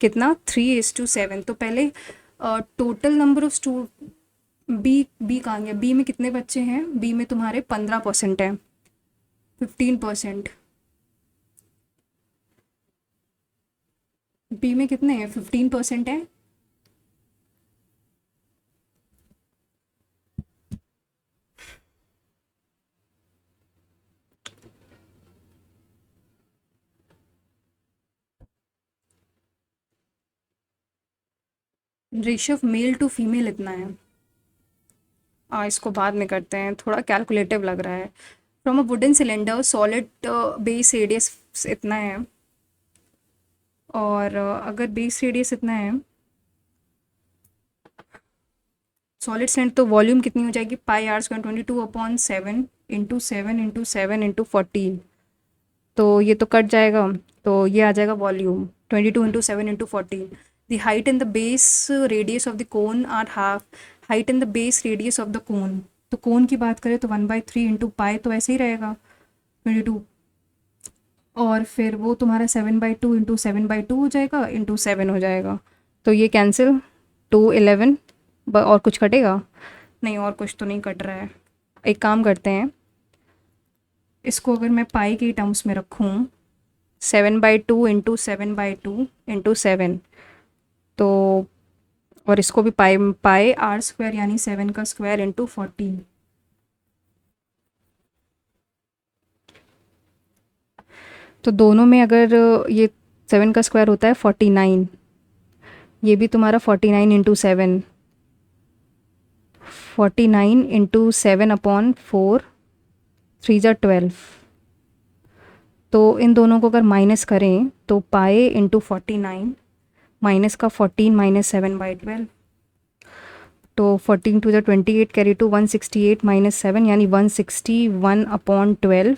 कितना 3:7. तो पहले total number of B कहाँ गया? B में कितने बच्चे हैं? बी में तुम्हारे 15% है, 15%. बी में कितने हैं? 15% है. Ratio of male to female इतना है. इसको बाद में करते हैं, थोड़ा कैलकुलेटिव लग रहा है. From a wooden cylinder solid base radius इतना है, और अगर बेस रेडियस इतना है सॉलिड सिलेंडर, तो वॉल्यूम कितनी हो जाएगी? पाई आर स्क्वायर 22/7 इंटू 7 तो ये तो कट जाएगा, तो ये आ जाएगा volume 22 into 7 into 14. The height and the base radius of the cone are half. Height and the base radius of the cone, तो कोन की बात करें तो 1/3 इंटू पाई, तो ऐसे ही रहेगा 22, और फिर वो तुम्हारा 7/2 इंटू 7/2 हो जाएगा इंटू 7 हो जाएगा. तो ये कैंसिल 2 11. और कुछ कटेगा? नहीं, और कुछ तो नहीं कट रहा है. एक काम करते हैं, इसको अगर मैं पाई के टर्म्स में रखूँ 7/2 इंटू 7/2 इंटू 7, तो और इसको भी पाई आर स्क्वायर यानी 7 का स्क्वायर इंटू 14. तो दोनों में अगर ये 7 का स्क्वायर होता है 49, ये भी तुम्हारा 49 इंटू 7, 49 इंटू 7/4, 3 × 12. तो इन दोनों को अगर माइनस करें तो पाए इंटू 49 माइनस का 14 माइनस 7/12, तो 14 to the 28 carry to 168 minus 7 यानी 161/12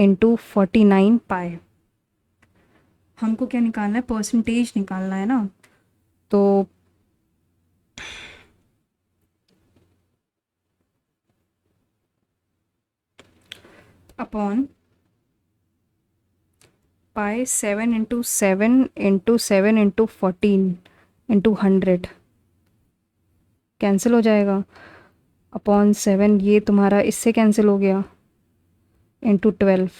इंटू 49 पाए. हमको क्या निकालना है? परसेंटेज निकालना है ना. तो upon pi 7 into 7 into 7 into 14 into 100 cancel हो जाएगा. अपॉन 7 ये तुम्हारा इससे कैंसिल हो गया इंटू 12,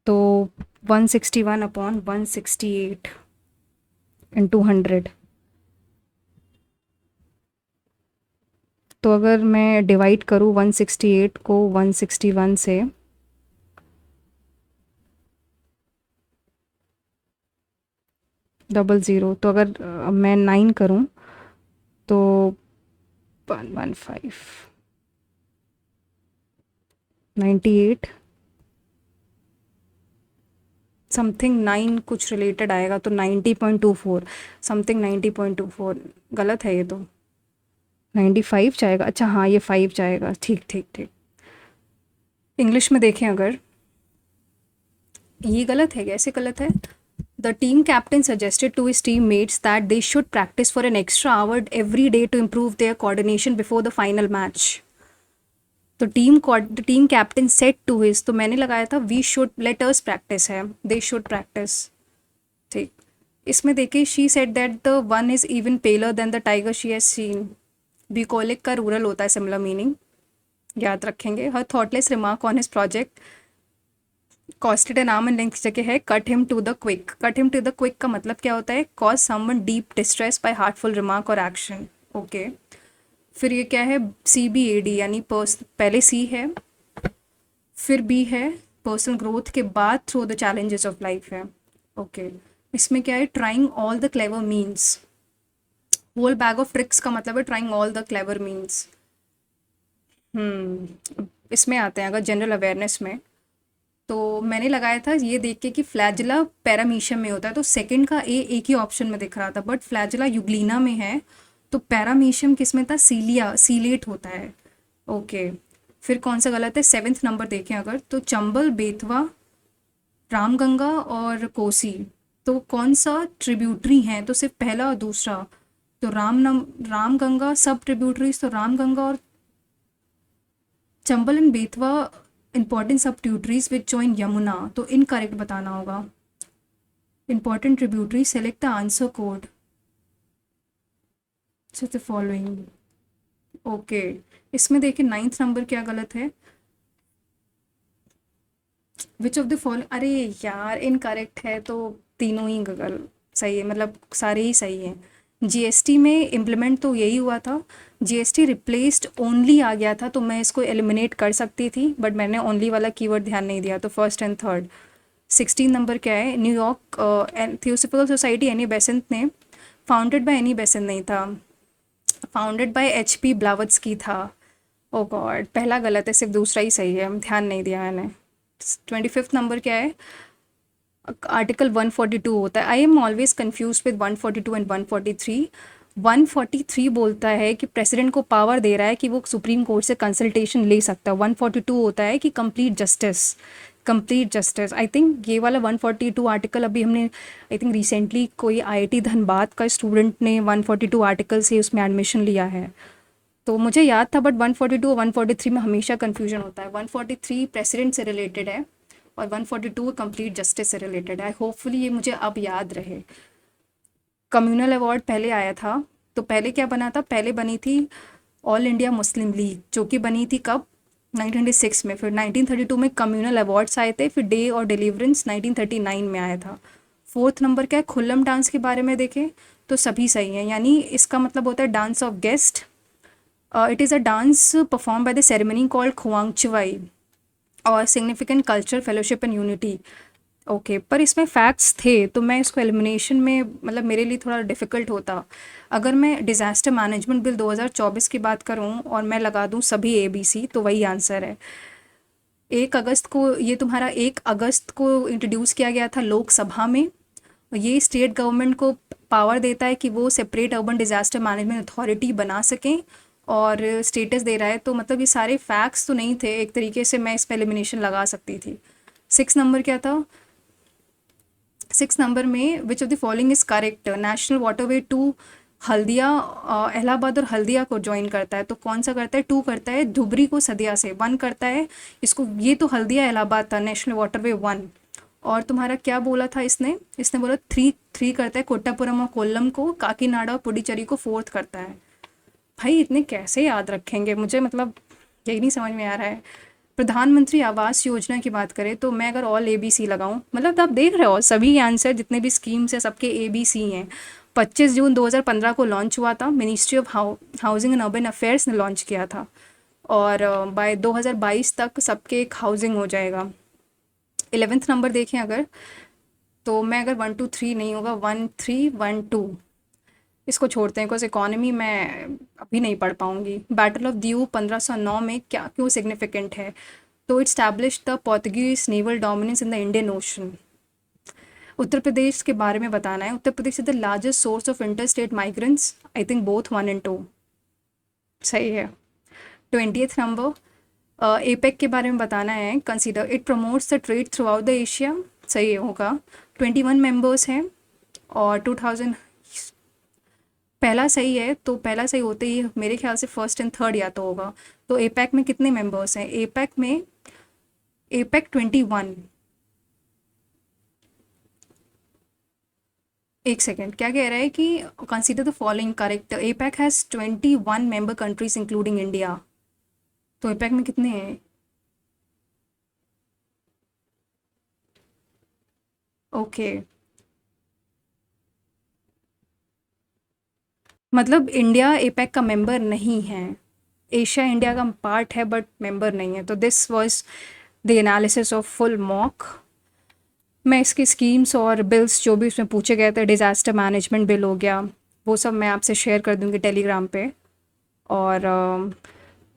तो 161/168 इंटू 100. तो अगर मैं डिवाइड करूँ 168 को 161 से, डबल ज़ीरो, तो अगर मैं 9 करूँ तो 115 98 समथिंग 9 कुछ रिलेटेड आएगा, तो 90.24 समथिंग 90.24. गलत है ये तो, 95 जाएगा. अच्छा हाँ, ये 5 जाएगा. ठीक ठीक ठीक. इंग्लिश में देखें अगर, ये गलत है. कैसे गलत है? The team captain suggested to his teammates that they should practice for an extra hour every day to improve their coordination before the final match. तो the team captain said to his, तो मैंने लगाया था we should, let us practice है, they should practice. ठीक. इसमें देखिए she said that the one is even paler than the tiger she has seen. bucolic का रूरल होता है सिमिलर मीनिंग, याद रखेंगे. her thoughtless remark on his project costed an arm and length की जगह है cut him to the quick. Cut him to the quick का मतलब क्या होता है? Cause someone deep distress by hurtful remark और एक्शन. ओके. फिर ये क्या है? CBAD यानी पहले C है, फिर B है, पर्सनल ग्रोथ के बाद through the challenges of life है. ओके. इसमें क्या है? Trying all the clever means. Whole bag of tricks का मतलब है trying all the clever means. इसमें आते हैं अगर जनरल अवेयरनेस में, तो मैंने लगाया था ये देख के कि फ्लैजिला पैरामीशियम में होता है, तो सेकंड का एक ही ऑप्शन में दिख रहा था, बट फ्लैजिला यूग्लिना में है, तो पैरामीशियम किस में था? सीलेट होता है. ओके. फिर कौन सा गलत है? 7th नंबर देखें अगर, तो चंबल, बेतवा, रामगंगा और कोसी. तो कौन सा ट्रिब्यूटरी है, तो सिर्फ पहला और दूसरा। तो राम गंगा सब ट्रिब्यूटरीज, तो राम गंगा और चंबल एंड बेतवा इंपॉर्टेंट सब ट्रिब्यूटरीज विच जॉइन यमुना, तो इनकरेक्ट बताना होगा। Important tributary, select the answer code the following. Okay, इसमें देखिए 9th नंबर क्या गलत है। विच ऑफ द फॉलो, अरे यार इनकरेक्ट है, तो तीनों ही गलत सही है, मतलब सारे ही सही हैं। जीएसटी में इम्प्लीमेंट तो यही हुआ था, जीएसटी रिप्लेस्ड ओनली आ गया था, तो मैं इसको एलिमिनेट कर सकती थी, बट मैंने ओनली वाला कीवर्ड ध्यान नहीं दिया, तो फर्स्ट एंड थर्ड। 16 नंबर क्या है, New York theosophical society Annie Besant ने फाउंडेड बाय एनी बेसेंट नहीं था, फाउंडेड बाय HP ब्लावत्स्की था। ओ गॉड, पहला गलत है, सिर्फ दूसरा ही सही है, ध्यान नहीं दिया मैंने। 25th नंबर क्या है, आर्टिकल 142 होता है। I am always confuse with 142 and 143। 143 बोलता है कि प्रेसिडेंट को पावर दे रहा है कि वो सुप्रीम कोर्ट से कंसल्टेशन ले सकता है। 142 होता है कि कंप्लीट जस्टिस। आई थिंक ये वाला 142 आर्टिकल अभी हमने, आई थिंक रिसेंटली कोई IIT धनबाद का स्टूडेंट ने 142 आर्टिकल से उसमें एडमिशन लिया है, तो मुझे याद था, बट 142 और 143 में हमेशा कन्फ्यूजन होता है। 143 प्रेसिडेंट से रिलेटेड है और 142 कंप्लीट जस्टिस से रिलेटेड है। होपफुली ये मुझे अब याद रहे। कम्युनल अवार्ड पहले आया था, तो पहले क्या बना था, पहले बनी थी ऑल इंडिया मुस्लिम लीग, जो कि बनी थी कब, 1926 में। फिर 1932 में कम्युनल अवार्ड्स आए थे, फिर डे और डिलीवरेंस 1939 में आया था। 4th नंबर क्या है, खुल्लम डांस के बारे में देखें तो सभी सही हैं, यानी इसका मतलब होता है dance of guest. It is a dance perform by the ceremony called Khuangchawi और significant culture fellowship and unity. Okay, पर इसमें फैक्ट्स थे, तो मैं इसको एलिमिनेशन में, मतलब मेरे लिए थोड़ा डिफ़िकल्ट होता। अगर मैं डिज़ास्टर मैनेजमेंट बिल 2024 की बात करूं और मैं लगा दूं सभी ABC, तो वही आंसर है। 1 अगस्त को ये तुम्हारा 1 अगस्त को इंट्रोड्यूस किया गया था लोकसभा में। ये स्टेट गवर्नमेंट को पावर देता है कि वो separate urban disaster management authority बना सकें, और स्टेटस दे रहा है। तो मतलब ये सारे फैक्ट्स तो नहीं थे, एक तरीके से मैं इस पर एलिमिनेशन लगा सकती थी। 6 नंबर क्या था, 6 नंबर में विच of the following is correct. National waterway 2 Haldia, Allahabad और हल्दिया को ज्वाइन करता है, तो कौन सा करता है, 2 करता है धुबरी को सदिया से, 1 करता है इसको, ये तो हल्दिया इलाहाबाद था नेशनल वाटरवे 1। और तुम्हारा क्या बोला था इसने, इसने बोला 3 करता है कोट्टापुरम और कोल्लम को, काकीनाडा और पुडुचेरी को 4th करता है। भाई इतने कैसे याद रखेंगे, मुझे मतलब यही नहीं समझ में आ रहा है। प्रधानमंत्री आवास योजना की बात करें, तो मैं अगर ऑल ABC लगाऊं, मतलब आप देख रहे हो सभी आंसर जितने भी स्कीम्स है सबके ABC हैं। 25 जून 2015 को लॉन्च हुआ था, ministry of housing and urban affairs ने लॉन्च किया था, और बाय 2022 तक सबके एक हाउसिंग हो जाएगा। 11th नंबर देखें अगर, तो मैं अगर 1 2 3 नहीं होगा, 1 3 1 2, इसको छोड़ते हैं, बिकॉज इकोनॉमी मैं अभी नहीं पढ़ पाऊंगी। बैटल ऑफ द्यूब 1509 में क्या क्यों सिग्निफिकेंट है, तो it stablish the Portuguese naval dominance in the Indian ocean. Uttar Pradesh के बारे में बताना है, Uttar Pradesh is the largest source of inter state migrants, I think both 1 and 2 सही है। 20th नंबर, APEC के बारे में बताना है, consider it promotes the trade through out the Asia, सही होगा। 21 मेंबर्स हैं और 2000, पहला सही है, तो पहला सही होते ही मेरे ख्याल से फर्स्ट एंड थर्ड या तो होगा। तो APEC में कितने मेंबर्स हैं, APEC 21, एक सेकेंड, क्या कह रहा है कि consider the following correct. APEC has 21 member countries including India, तो APEC में कितने हैं, ओके मतलब इंडिया APEC का मेंबर नहीं है, एशिया इंडिया का पार्ट है बट मेंबर नहीं है। तो this was the analysis of full mock. मैं इसकी स्कीम्स और बिल्स जो भी उसमें पूछे गए थे, डिज़ास्टर मैनेजमेंट बिल हो गया, वो सब मैं आपसे शेयर कर दूँगी टेलीग्राम पे। और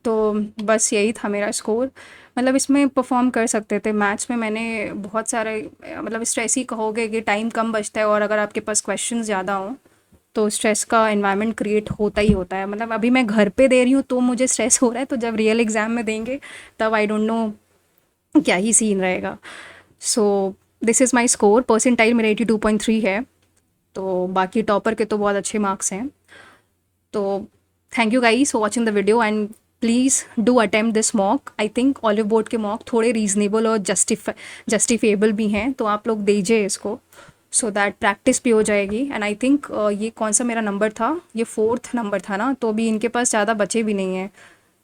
तो बस यही था मेरा स्कोर, मतलब इसमें परफॉर्म कर सकते थे। मैथ्स में मैंने बहुत सारे, मतलब स्ट्रेस ही कहोगे कि टाइम कम बचता है, और अगर आपके पास क्वेश्चन ज़्यादा हों तो स्ट्रेस का एनवायरनमेंट क्रिएट होता ही होता है। मतलब अभी मैं घर पे दे रही हूँ तो मुझे स्ट्रेस हो रहा है, तो जब रियल एग्ज़ाम में देंगे तब आई डोंट नो क्या ही सीन रहेगा। So this is my score. Percentile मेरा 82.3 है, तो बाकी टॉपर के तो बहुत अच्छे मार्क्स हैं। तो thank you guys for watching the video and please do attempt this mock. I think olive board के मॉक थोड़े रीजनेबल और जस्टिफेबल भी हैं, तो आप लोग दीजिए इसको, सो दैट प्रैक्टिस भी हो जाएगी। एंड आई थिंक ये कौन सा मेरा नंबर था, ये 4th नंबर था ना, तो अभी इनके पास ज़्यादा बचे भी नहीं हैं,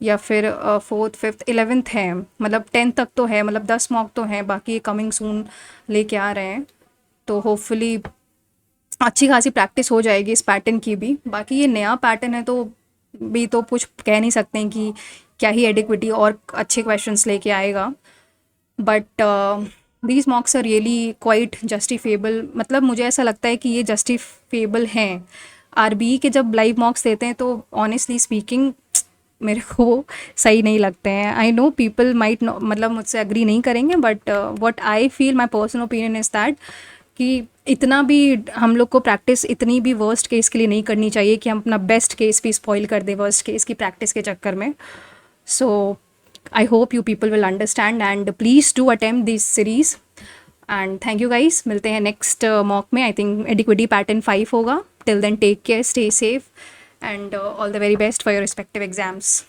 या फिर 4th 5th 11th है, मतलब 10th तक तो है, मतलब 10 मॉक तो हैं, बाकी कमिंग सून लेके आ रहे हैं। तो होपफुली अच्छी खासी प्रैक्टिस हो जाएगी इस पैटर्न की भी। बाकी ये नया पैटर्न है तो भी तो कुछ कह नहीं सकते हैं कि क्या ही एडिक्विटी और अच्छे क्वेश्चंस लेके आएगा, but these mocks are really quite justifiable. मतलब मुझे ऐसा लगता है कि ये जस्टिफेबल हैं। आरबीई के जब लाइव मॉक्स देते हैं तो ऑनेस्टली स्पीकिंग मेरे को सही नहीं लगते हैं। आई नो पीपल माइट मतलब मुझसे एग्री नहीं करेंगे, but what I feel my personal opinion is that कि इतना भी हम लोग को प्रैक्टिस इतनी भी वर्स्ट केस के लिए नहीं करनी चाहिए कि हम अपना बेस्ट केस भी स्पॉइल कर दें वर्स्ट केस की प्रैक्टिस के चक्कर में। So I hope you people will understand and please do attempt this series. And thank you guys, मिलते हैं नेक्स्ट मॉक में। आई थिंक एडिक्विटी पैटर्न 5 होगा। Till then take care, stay safe and all the very best for your respective exams.